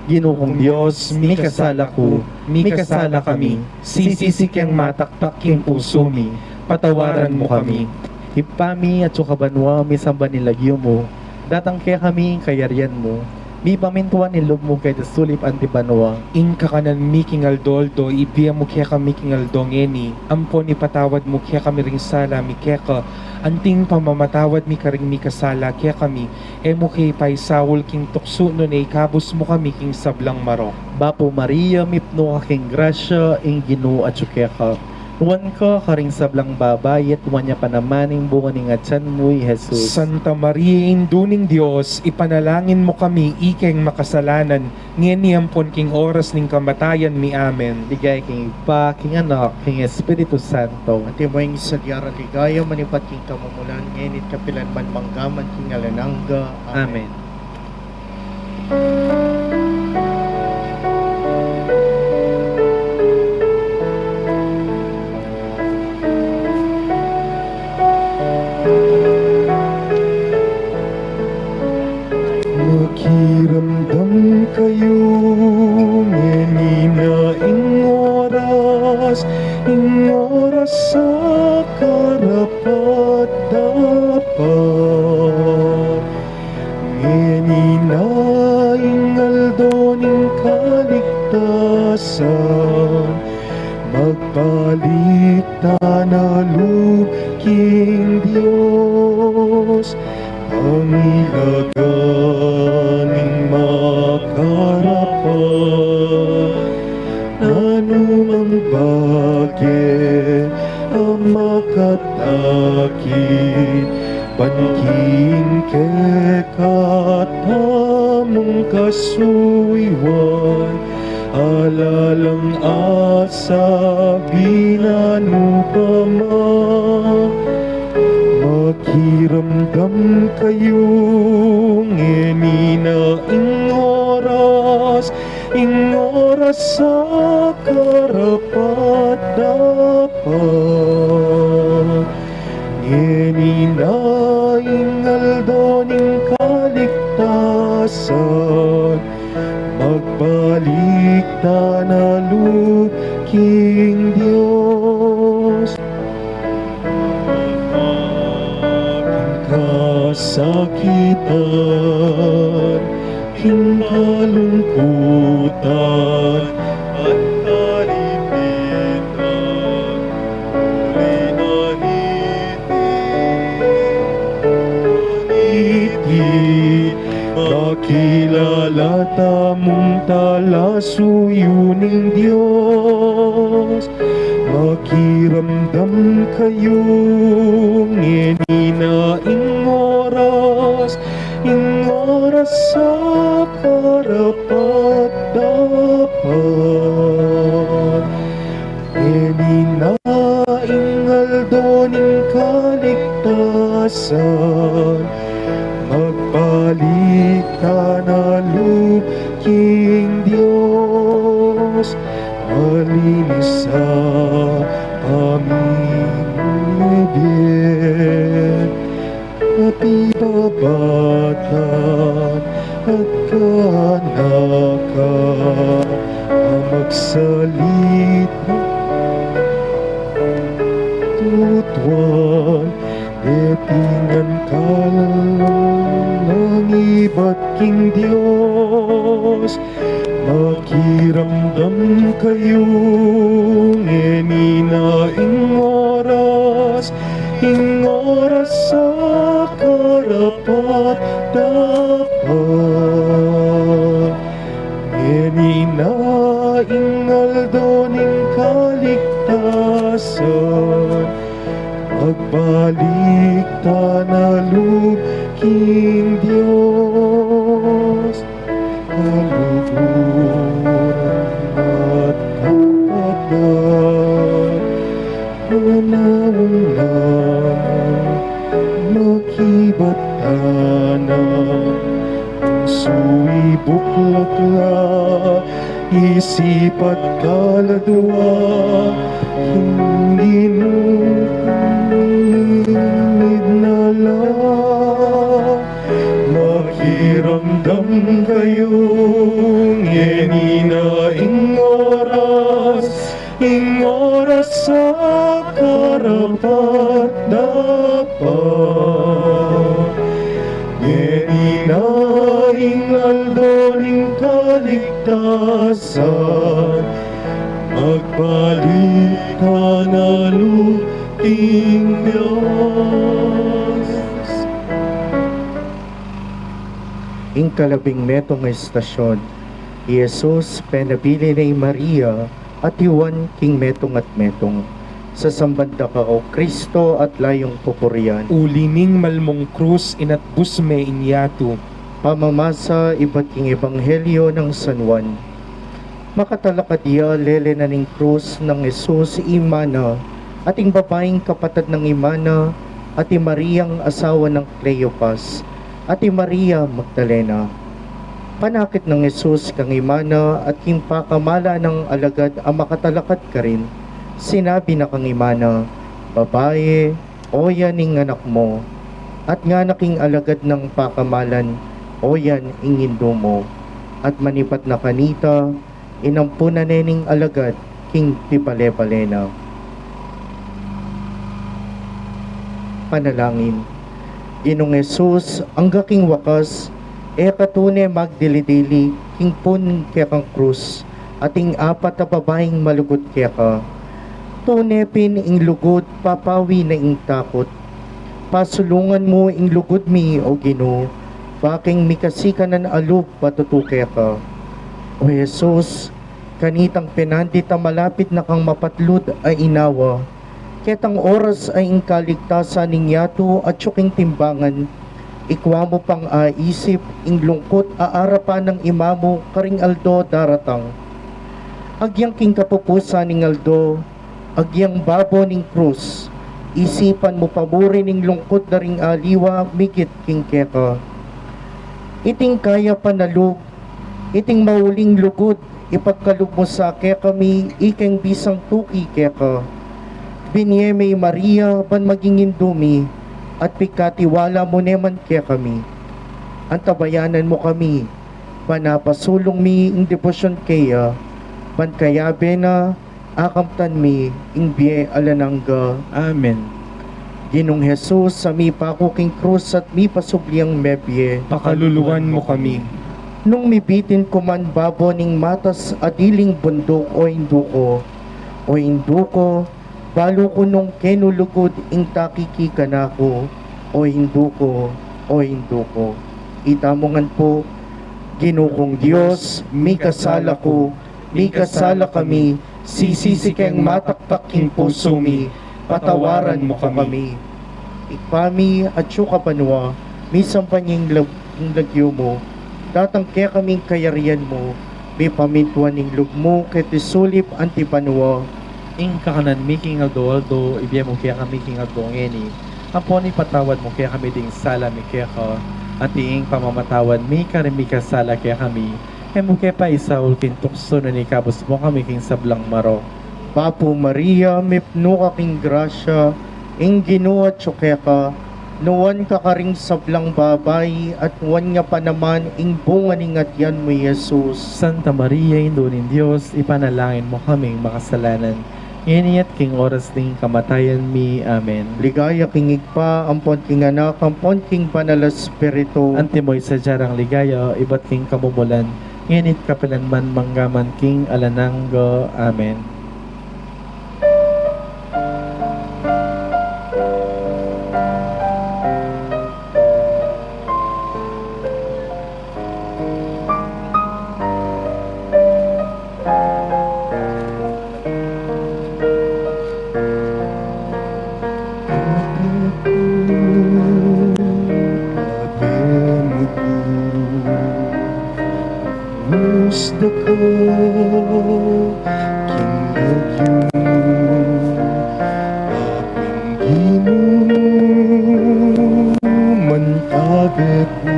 Ginoong Diyos, mikasala ko, mikasala kami, sisisi kang mataktak king puso mi, patawaran mo kami. Ipami at sukabanwa, misamba nilagyo mo, datang kaya kami kayaryan mo, mi pamintuan nilob mo kay dasulip antibanwa. In kakanan mi kingal doldo, ibiya mo kaya kami kingal dongeni, ampon ipatawad mo kaya kami ring sala, mi kaya ka, anting pamamatawad mi karing mi kasala kaya kami, mo kay paisawol king tukso no na ikabos mo kami king sablang marok. Bapo Maria, mipno ka king grasya, ing Ginoo at kaya ka. Tuwan ka karing sablang babay at tuwan niya panamaning bunga ning atsan mo, Jesus. Santa Maria, induning Diyos, ipanalangin mo kami, ikeng makasalanan, ngeniyampon king oras ning kamatayan mi. Amen. Ligay king Ipa, king Anak, king Espiritu Santo. At imoy sa diyara ligaya, manipat king kamumulan, ngenit kapilan man manggaman king alanangga. Amen. Makiramdam kayo, ngenina ing oras sa karapat dapat. Ngenina ing aldoning kaligtasan, magpalit na lubking Diyos, pangilaganing makarapat, nanumang bagay ang makatakit, panking kekatamong kasuiwan, alalang asa binanupama. Makiramdam kayo, ngenina ing oras sa karapat dapat. Ngenina ing aldoning kaligtasan, magbalik na lubking Diyos. Kasakitan, king kalungkutan, at kalipitan, uli naniti, makilala tamong talasuyuning Diyos. Makiramdam kayo, ngenina ing oras sa karapat dapat. Ngenina ing aldoning kaligtasan, magbalik na lubking Diyos, malinis sa pamimibig, at ibabatan at kanakan ang magsalita. Tutuan, detingan ka ng iba't king Diyos. Makiramdam kayo, ngenina ing oras sa karapat dapat. Ngenina ing aldoning kaligtasan, magbalik na lubking Diyos. Kaluguran at kapatid, manawang lamang makibatanan, puso'y buklatla, isip at kaladwa, hindi nuningid na lang. Iramdam kayong yenina ing oras sa karapat dapat. Yenina ing aldo ning kaligtasan, magbalik ka na luting Diyos. Ing kalabing metong estasyon, Jesus penabili ni Maria at Juan king metong at metong. Sa sambanda ka o Kristo at layong pupurian. Ulining malmong krus inat busme inyatu. Pamamasa iba't king ebanghelyo ng San Juan. Makatalakadya lele na ning krus ng Jesus imana at ing babaeng kapatid ng imana at ing Mariang asawa ng Cleopas at ing Maria Magdalena. Panakit ng Jesus kang imana at king pakamala ng alagad ang makatalakad ka rin. Sinabi na kang imana, babae, o yan ing anak mo, at nga naking alagad ng pakamalan, o yan ing indo mo, at manipat na kanita, inampunan nening alagad, king tipale-palena. Panalangin. Ginong Jesus, ang gaking wakas, katune magdilidili, king pun kaya kang krus, ating apat na babaeng malugod kaya ka. Tunepin ing lugod, papawi na ing takot. Pasulungan mo ing lugod mi, o Ginoo, baking mikasikanan alub patutukaya ka. O Jesus, kanitang penandita malapit na kang mapatlud ay inawa. Ketang oras ay ing kaligtasan ning yato at syuking timbangan. Ikwa mo pang aisip, ing lungkot aarapan ng imamo, karing aldo daratang. Agyang king kapupusan ning aldo, agyang babo ning krus, isipan mo paburi ning lungkot na ring aliwa, migit king keka. Iting kaya panalug, iting mauling lugod, ipagkalug mo sa kekami, ikeng bisang tuki keka. Binye may Maria, ban magingin dumi, at pikatiwala mo neman kaya kami. Antabayanan mo kami, panapasulong mi ing debosyon kaya, ban kayabe na, akamtan mi ing biye alanangga. Amen. Ginong Jesus, sa mi pakuking krus at mi pasubliang mebye, Pakaluluwan mo kami. nung mibitin ko man babo ning matas adiling bundok o induko, balo ko nung kenulugod ing takiki kanako, o induko. Itamongan po, Ginukong Diyos, mi kasala ko, mi kasala kami, sisisi keng mataktak king puso mi, patawaran mo kami. Ikpami at syuka panwa, mi sampanying lagyo mo, tatangke kaming kayarian mo, mi pamintuan ning lugmo, ketisulip antipanwa. Ing kakanan making aldo ibigay mo kaya kami king aldo ngeni. Ampon ipatawad mo kaya kami ding sala mi kaya ka. At ing pamamatawad mi karim mi kasala kaya kami. Mo kaya pa isaul kin tukso na ni kabus mo kami king sablang maro. Papo Maria, mipno ka king grasya, ing Ginoo at syukya ka, nuwan ka karing sablang babay, at nuwan nga pa naman ing bunga ning atyan mo Jesus. Santa Maria, Indulin Diyos, ipanalangin mo kaming makasalanan. Iniyat king oras ning kamatayan mi. Amen. Ligaya king igpa, ampon king anak, ampon king banal espiritu. Antimoy sa jarang ligaya, iba't king kamumulan. Init kapilanman manggaman king alananggo. Amen. Gusto ko kinagyo aking ginuman tabi ko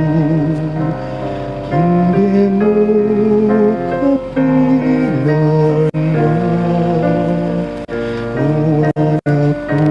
hindi mo kapilan na wala ko.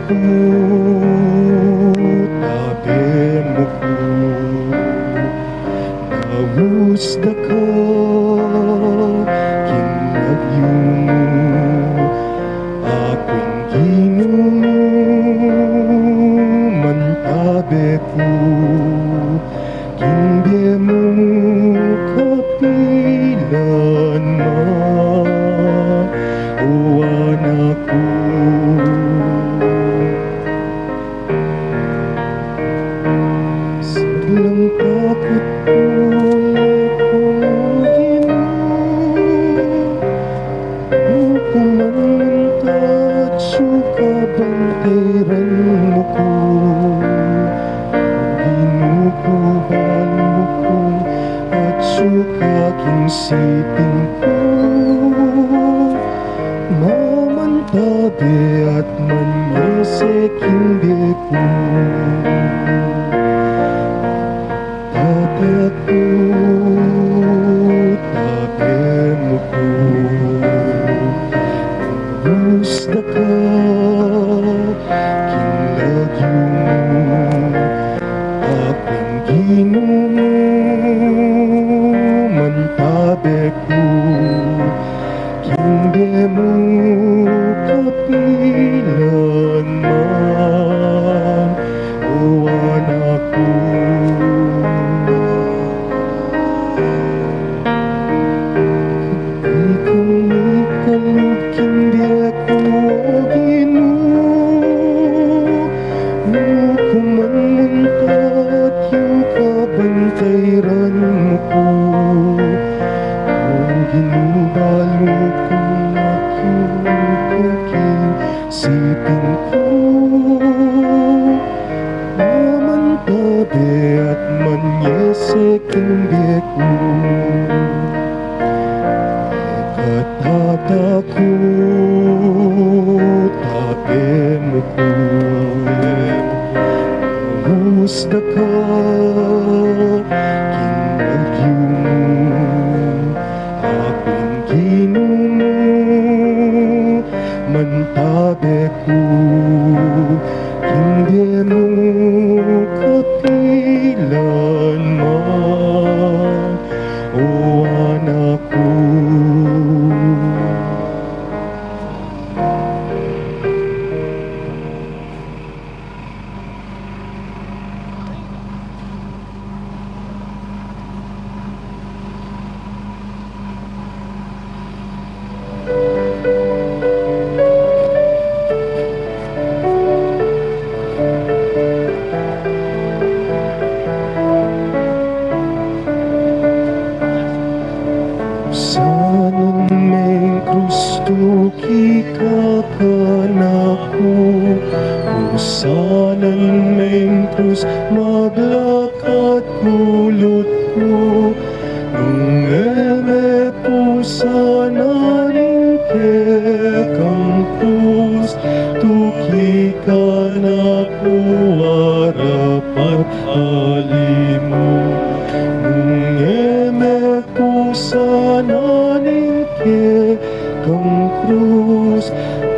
ko, tabi mo ko, nawusda ka, kinagyo mo, ako'y ginuman tabi ko, kinbye mo kapilan man, o anak ko. Saglang takot ko kumantat suka bantiran mo ko, ginukuhan mo ko at suka kinsipin ko, mamantabi at manyese kimbe ko, tatapo tabi mo ko, gusto ka, kinlagyo mo, aking ginuman tabi ko, kimbe mo kapilan man, o anak ko. Bantayran mo ko, kung ginubalo ko at yung sipin ko, namantabi at manyese kimbe ko, katata ko, tabi mo ko, gusto ka, kinagyo mo, aking ginuman ko, kimbe mo kapilan man, o anak ko. Sanang may Kristo kikakanako, sanang may krus maglakad kulot ko, nung eme po sana rin kekang krus, tukikanako arapat alimo, nung eme po sana rin kekang krus,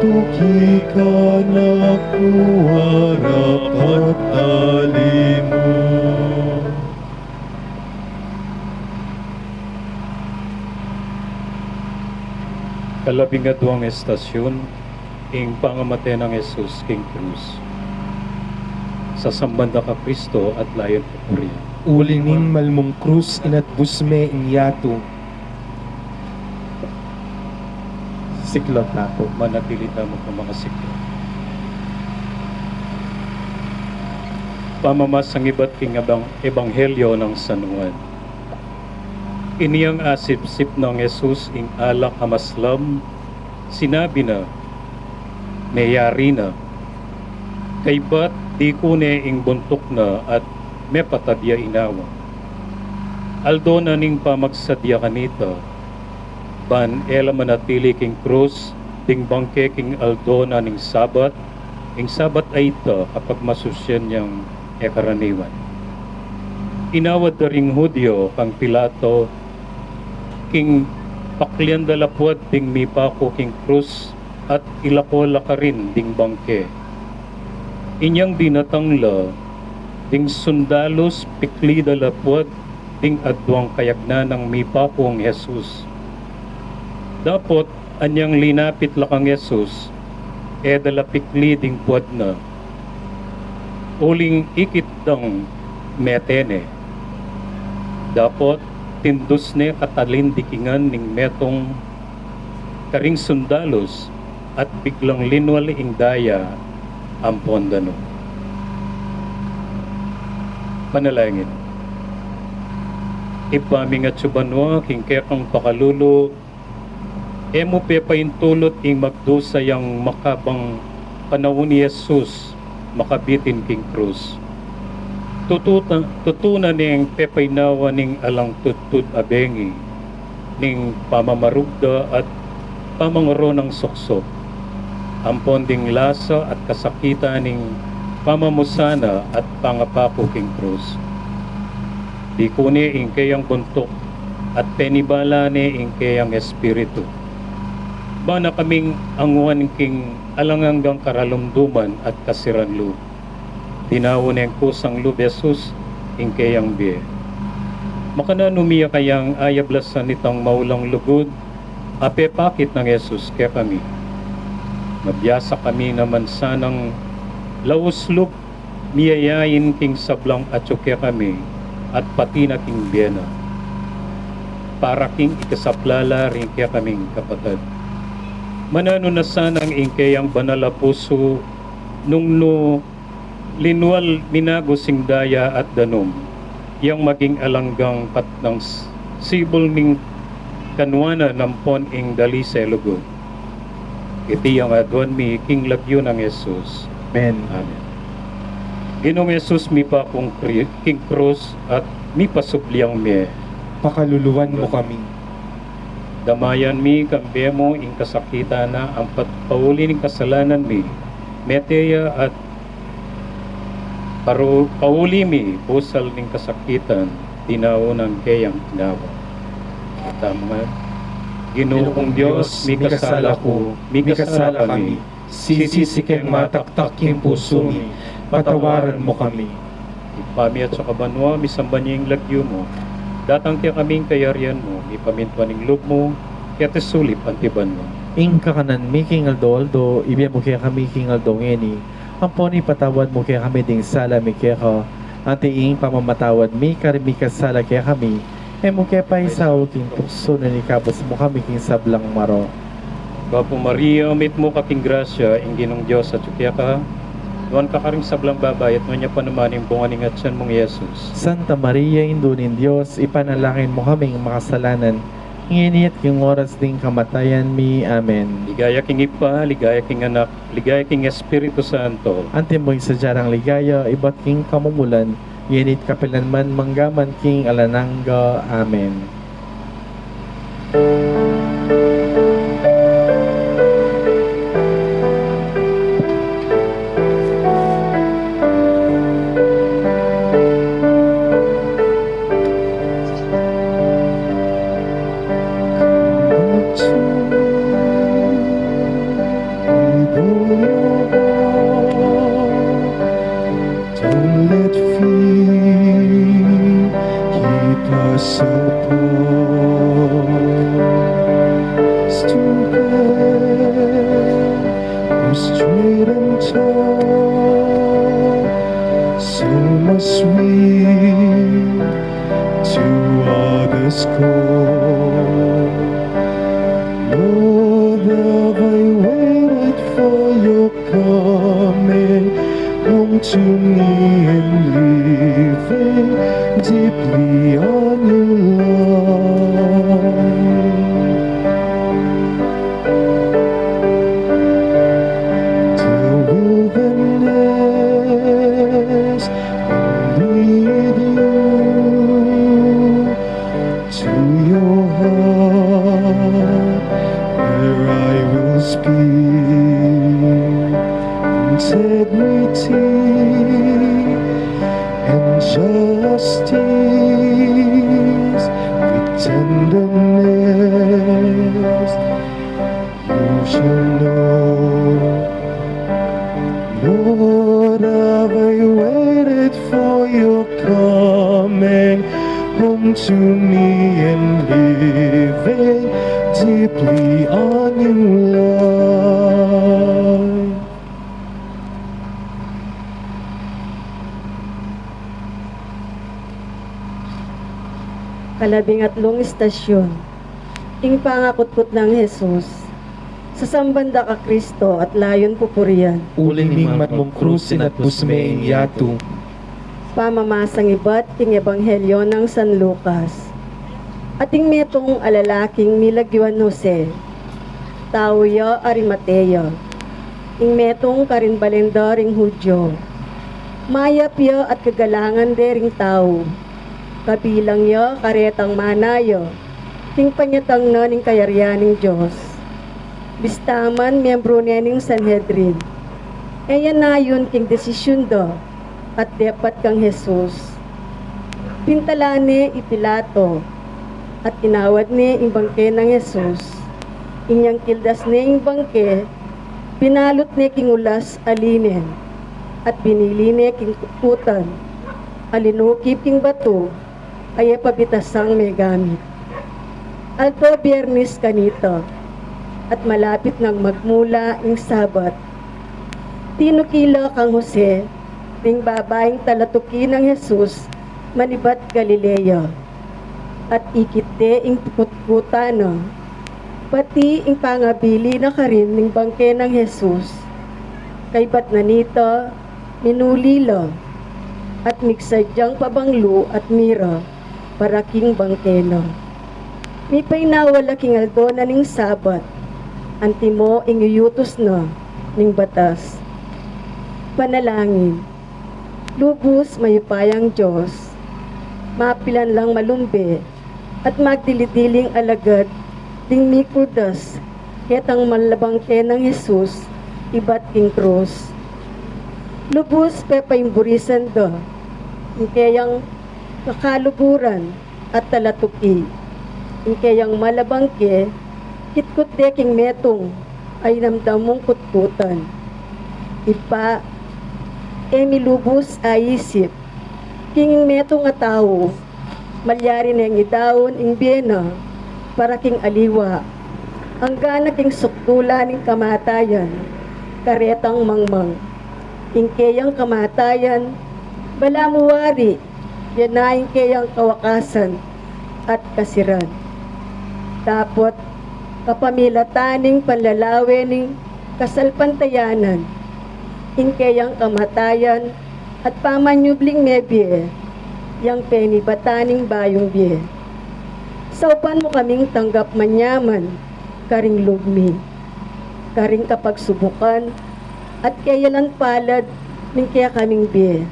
tukikanako arapat alimo. Kalabingadwang estasyon, ing pangamatay ng Jesus King Cruz. Sa sambanda ka Kristo at layon papuri. Ulining malmong krus inat busme inyato. Siklo tapo, manatilita mo ka mga siklo. Pamamasang iba't king ebanghelyo ng San Juan. Iniyang asip-sip ng Jesus ing alak hamaslam, sinabi na, mayari na, kay ba't di kune ing buntok na at may patadya inawa. Aldo na ning pamagsadya kanita, ban ela manatili king krus, ting bangke king aldo na ning sabat, ing sabat ay ito kapag masusyan niyang ekaraniwan. Inawad na ring Hudyo kang Pilato, king paklian dalapwad ding mipako king krus at ilakola ka rin ding bangke. inyang dinatangla, ding sundalos pikli dalapwat, ding adwang kayagna ng mipapong Jesus. Dapot, anyang linapit lakang Jesus, dalapikli ding puwad na, uling ikit dang metene. Dapot, tindos ne katalindikingan ning metong karing sundalos at biglang linwal ing daya ang pondano. Panalangin. Ipaming at subanwa king kekang pakalulo emo pepaintulot ing magdusayang makabang panahon ni Jesus makabitin king krus. Tutunan ning pepainawa ning alang tuttud abengi ning pamamarugda at pamangoro ng soksok. Ampon ding lasa at kasakitan ning pamamusana at pangapako king krus. Di kuni ing kayang buntok at penibala ni ing kayang espiritu. Bana kaming anguan king alanganggang karalumduman at kasiranlu. Dinawon ang kusang lub Jesus ing kayang biye. Makananumiya kayang ayablasan nitang maulang lugod, ape pakit ng Jesus kaya kami. Mabiyasa kami naman sanang lauslub, miyayain king sablang at kaya kami, at pati na king biyena. Para king ikasaplala rin kaya kaming kapatid. Manano na sanang ingkayang banala puso nung no linwal minagosing daya at danom, yang maging alanggang pat ng sibol ning kanwana ng pon ing dali sa lugod. Iti ang adwan mi king lagyo ng Jesus. Amen. Amen. Ginong Jesus mi pa kong king cross at mi pasupliang mi. Pakaluluwan mo kami. Damayan mi kambe mo ing kasakita na ang pauli ning kasalanan mi. Meteya at pauli mi pusal ning kasakitan tinaw ng kayang tinawa. Tama. Ginoong Diyos, mi kasala ko, mi kasala kami. Sisisi kang mataktak king puso mi. Patawaran mo kami. Ipami at sa kabanwa, misamba niya yung lagyo mo. Datang tiya kaming kayarian mo, ipamintuan ng loob mo, kaya tesulip antiban mo. Ing kakanan mi king aldo, ibigay mo kaya kami king aldo ngeni. Ang poni patawad mo kaya kami ding sala mi kaya ka. Antiing pamamatawad mi karimi kasala kaya kami. Mo kaya pa isaw king tukso na nikabos mo kami king sablang maro. Bapo Maria, umit mo kaking grasya, ing ginong Diyos at kaya ka. Doon ka karing sablang babayat mo niya pa naman yung bunganing at siyan mong Yesus. Santa Maria, Indunin Diyos, ipanalangin mo kaming makasalanan. Nginiit king oras ding kamatayan mi. Amen. Ligaya king Ipa, ligaya king Anak, ligaya king Espiritu Santo. Antimoy sa jarang ligaya, ibat king kamumulan, nginit kapilanman manggaman king alanangga. Amen. Lord, come to me and living deeply on your life. Kalabing-atlong istasyon, ing pangakutkot ng Jesus, sa sambanda ka Kristo at layon pupurian, Uling man mong krusin at busmeing yatu. pamamasang iba't king ebanghelyo ng San Lucas, ating metong alalaking milagyan Jose, tauya Arimatea, ing metong karinbalenda ring Hudyo, mayapya at kagalangan dering tao, kabilang ya karetang manayo, king panyatang na ning kayaryaning Diyos. Bistaman miyembro niya ning Sanhedrin. Eya na yun king desisyon do, at dapat kang Jesus. Pintalane ipilato, at tinawad ni ing bangke ng Jesus. Inyang kildas ni ing bangke, pinalot ni king ulas alinen, at binili ni king kutan, alinukip king bato, ay pabitasang may gamit. Alto biyernes kanito, at malapit nang magmula ing Sabat. Tinukila kang Jose, ring babaeng talatuki ng Jesus, manibat Galilea. At ikite ing kutkutano, pati ing pangabili na karin ning bangke ng Jesus. Kay bat na nito, minulilo, at migsadyang pabanglo at mira, para king bangkeno. Mi painawala king aldo na ning Sabat, antimo ing iyutos na ning batas. Panalangin, lubos mayupayang Diyos, mapilan lang malumbe, at magdilidiling alagad, ding mikudas, ketang malabangke ng Jesus, iba't king krus. Lubos pepaimburisan do, kayang kakaluburan at talatuki, kayang malabangke, kitkut deking metong, ay namdamong kutkutan. Ipa, milubos ay isip, king metong nga tao, malyari na yung idawon ing biyena, para king aliwa, ang gana king suktula ning kamatayan, karetang mangmang, ing kayang kamatayan, balamuwari, yan na ing kayang kawakasan, at kasiran. Tapot, kapamilataning panlalawe ning kasalpantayanan, ing kayang kamatayan, at pamanyubling mebye, yang penibataning bayong bye. Saupan mo kaming tanggap manyaman, karing lugmi, karing kapagsubukan, at kayalan palad, ning kaya kaming bye.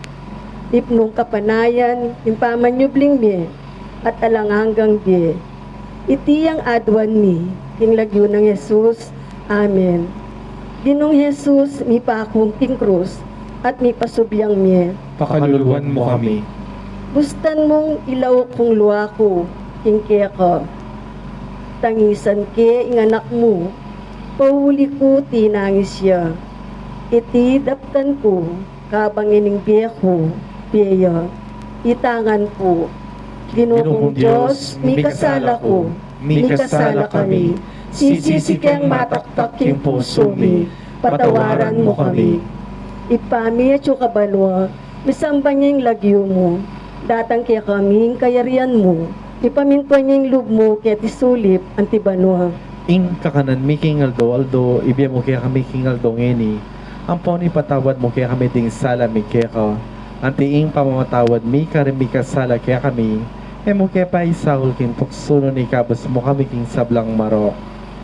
Ipnong kapanayan, yung pamanyubling bye, at alang hanggang bye. Iti ang adwan mi, king lagyo ng Jesus. Amen. Ginong Jesus, mi pakong king krus, at mi pasubyang mi. Pakaluluwan mo kami. Bustan mong ilaw kong luwa ko, king keko. Tangisan ke ing anak mo, pauli ko tinangis siya. Iti daptan ko, kabang ining biyeko, biya. Itangan po, Ginoong Diyos, mi kasala ko, mi kasala kami. Sisisi kang mataktak king puso mi, patawaran mo kami. Ipami at yung kabalwa, misamba niya yung lagyo mo, datang kaya kaming kayarian mo, ipamintuan niya yung loob mo, kaya tisulip, antibanwa. Ing kakanan mi king aldo, ibigay mo kaya kami king aldo ngeni, ang poni patawad mo kaya kami ting sala mi kaya ka, antiing pamamatawad mi karin mi kasala kaya kami, mo kaya pa isaul king tuksuno ni kabas mo kami king sablang maro.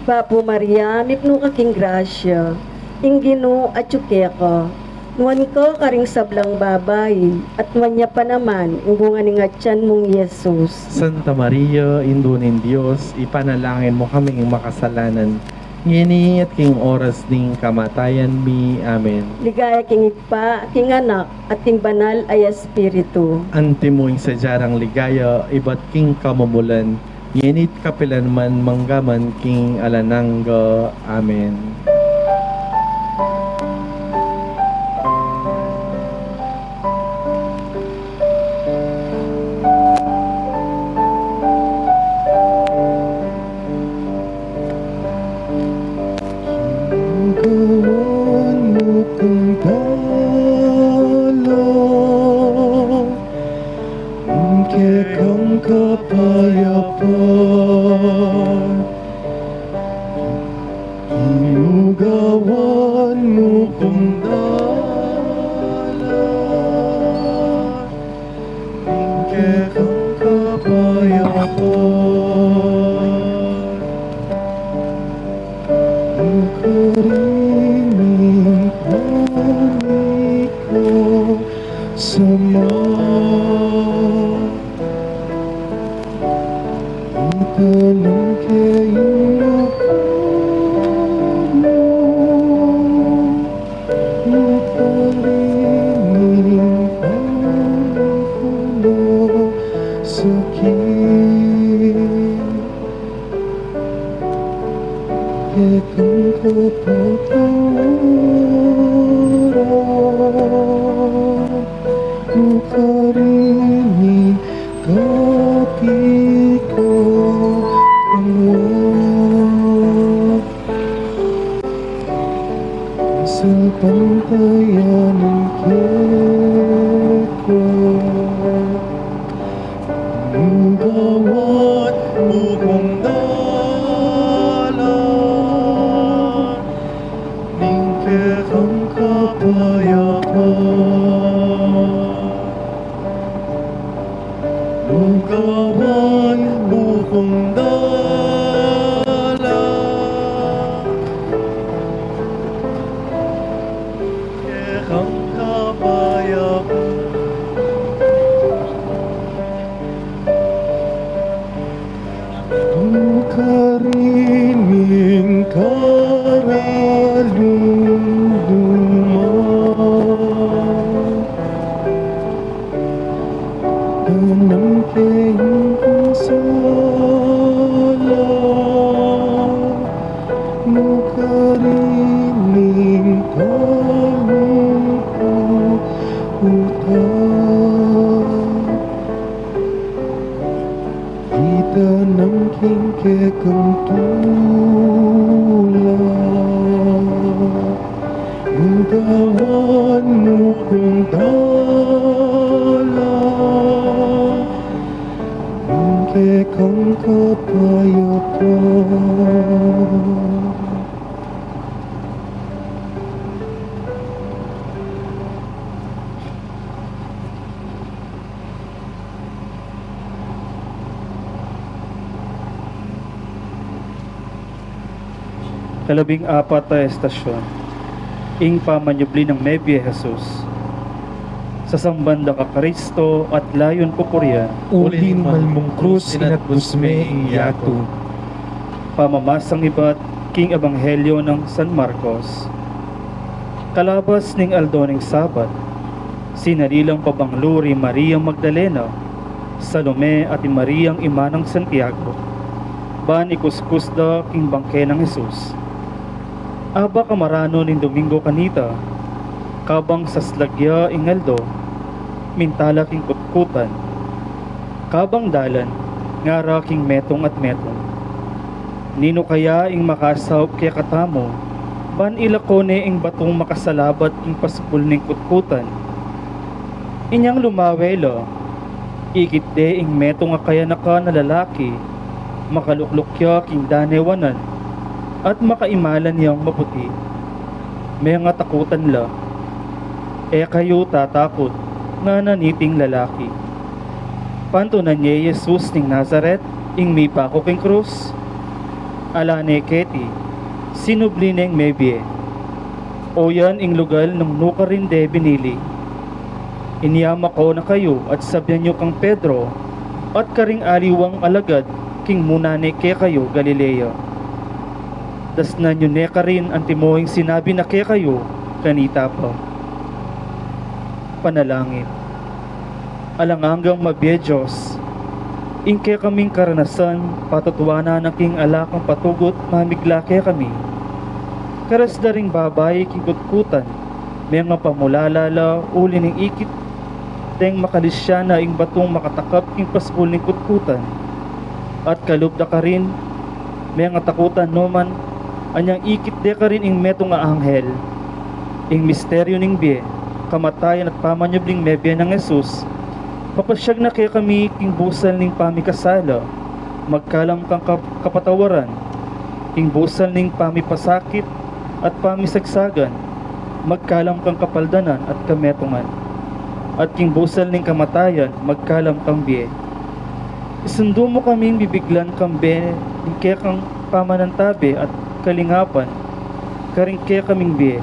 Bapo Maria, mipno ka king grasya, ing Ginoo at ka. Nuwan ko karing sablang babay, at nuwan niya pa naman, ang bunga ni ngatyan mong Jesus. Santa Maria, Indunin Diyos, ipanalangin mo kaming makasalanan, ngini at king oras ding kamatayan mi. Amen. Ligaya king igpa, king anak, at king banal ay espiritu. Antimoing sa jarang ligaya, iba't king kamumulan, nginit kapilan man manggaman king alanangga. Amen. mukong dalan, ingkekang kapayapaan, makariming panig ko sama. Itanong kayong loob mo, makariming panig ko na sakit. Kekang kapatawaran, makariming kapi ko sa pantayan ng keko. Ang bawat bukong dalan, ningkekang kapayapaan. Lugawan bukong dalan, kekang kapayapaan. Kariming karaluluman, tanang kayong sala, makariming kalungkutan. Kita ng kingkekang tulad, lugawan mo kong dala, kingkekang kapayapaan. Kalabing-apat na estasyon, ing pamanyubli ng Mebye Jesus. Sa sambanda ka Kristo at layon pupuryan, Ulin malmong krus inatbusme ing yato. pamamasang iba't king ebanghelyo ng San Marcos. Kalabas ning aldoning Sabat, sinalilang pabangluri Maria Magdalena, Salome at Mariang ima ng Santiago, ban ikuskus da king bangke ng Jesus. Aba kamarano ning Domingo kanita, kabang saslagya ing aldo, mintala king kutkutan, kabang dalan, ngara king metong at metong. Nino kaya ing makasaw kaya katamo, ban ilakone ing batong makasalabat ing pasupul ning kutkutan. Inyang lumawelo, ikit de ing metong akaya naka na lalaki, makaluklukya king danewanan, at makaimalan niyang maputi. May nga takutan la, kayo tatakot, nga naniting lalaki. Pantunan niya Jesus ning Nazaret, ing may pako king krus. Alane keti, sinubli neng Mebye. O yan ing lugal ng nukarinde binili. Iniyama ko na kayo at sabyan nyo kang Pedro, at karing aliwang alagad, king munane ke kayo Galilea. Das na nyo ne ka rin ang timohing sinabi na ke kayo, kanita pa. Panalangin. Alangangang mabye Diyos, ingke kaming karanasan, patutuwana ng king alakang patugot, mamigla ke kami. Karas da ring babay kikutkutan, may nga pamulalala, uli ng ikit, deng makalisya na ing batong makatakap king paspul ng kutkutan. At kalubda ka rin, may nga takutan noman, anyang ikit de ka rin ing metong nga anghel, ing misteryo ning bie, kamatayan at pamanyubling Mebye ng Jesus, papasyag na kaya kami king busal ning pamikasala, magkalam kang kapatawaran, king busal ning pamipasakit at pamisagsagan, magkalam kang kapaldanan at kametungan. At king busal ning kamatayan, magkalam kang biye. Isundo mo kaming bibiglan kang biye, kaya kang pamanantabi at kalingapan, karing kaya kaming biye,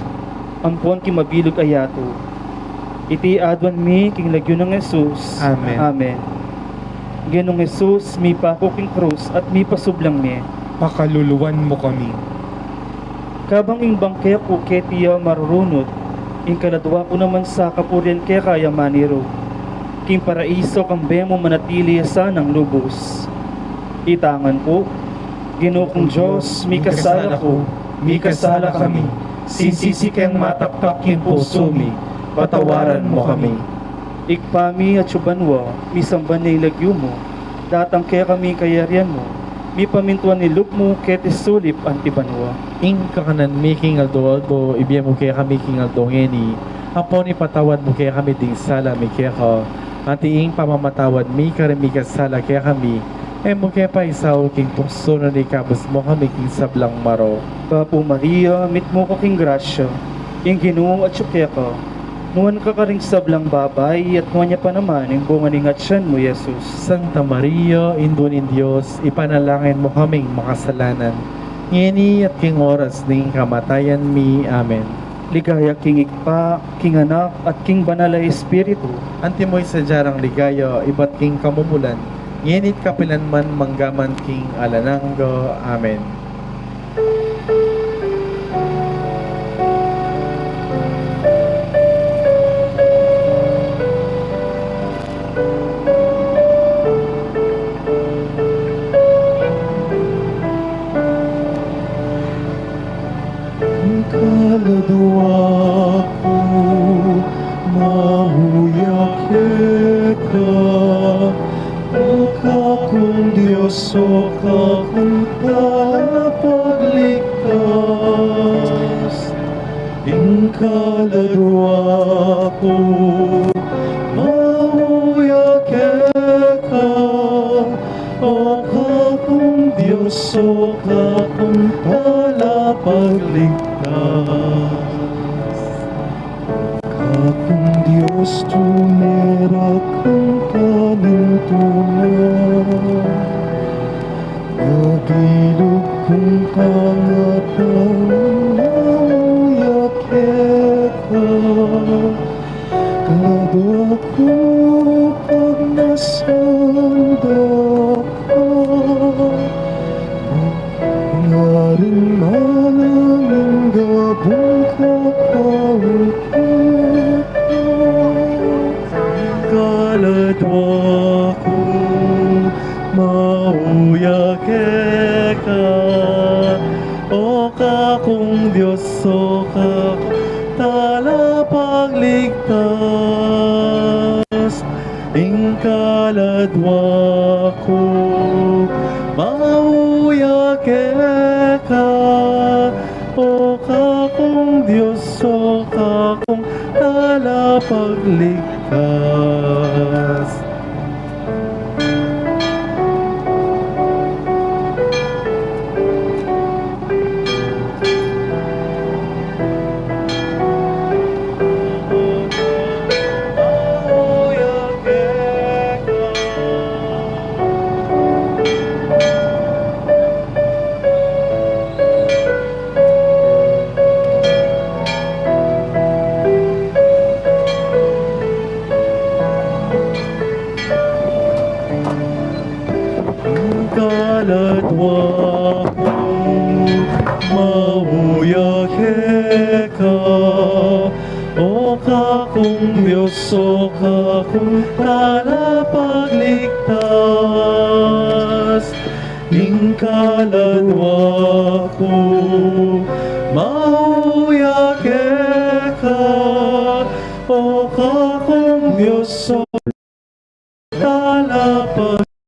ampon ki mabilog ayato. Iti adwan mi king lagyo ng Jesus. Amen. Amen. Genong Jesus, mi pako king krus at mi pasublang mi. Pakaluluwan mo kami. Kabang ing bangkaya ko ketiya marurunod, ing kaladwa ko naman sa kapurian kaya kaya maniro. King paraiso kang bemo manatili sanang lubos. Itangan ko, Ginoo kong Diyos, mi kasala ko, mi kasala kami. Sisisi kang mataktak king puso mi, patawaran mo kami. Ikpami at subanwa, mi samban na ilagyo mo, datang kaya kami kayarian mo. Mi pamintuan ni lup mo kete sulip antibanwa. Ing kakanan mi king aldo ibiyam mo kaya kami king aldongeni. Apo ni patawad mo kaya kami ding sala mi kaya ka. Antiing pamamatawad mi kare mi kasala kaya kami. Mo kaya pa isaw king tukso na ni kabus mo kami king sablang maro. Papo Maria, mit mo ko king grasya. Ing Ginoo at sukya ka. Nuwan ka karing sablang babay at nuwan niya pa naman yung bunga ning atsyan mo, Jesus. Santa Maria, Indunin Diyos, ipanalangin mo kaming makasalanan. Ngeni at king oras ning kamatayan mi. Amen. Ligaya king ikpa, king anak, at king banal na espiritu. Antimoy sa jarang ligaya, iba't king kamumulan. Ngenit kapilan man manggaman king alananggo. Amen. Kaladwa ko mahuyak ka, o kakong Diyos o kakong tagapagligtas. Ing kaladwa ko mahuyak ka, o kakong Diyos o kakong tagapagligtas. Kakong Diyos tumira kang kanintunan, nagilog kong pangatang nauyak ka. Kada ko pag nasanda ka, ngaring manangin gabong kakawin ko. Kaladwa ko mauyak ka, o kakong Diyos o kakong talapagligtas. Ing kaladwa ko mauyak ka, o kakong Diyos o kakong talapagligtas. Kaladwa ko mauyak ka, o kakong Diyos o kakong talapagligtas. Ing kaladwa ko mauyak ka, o kakong Diyos o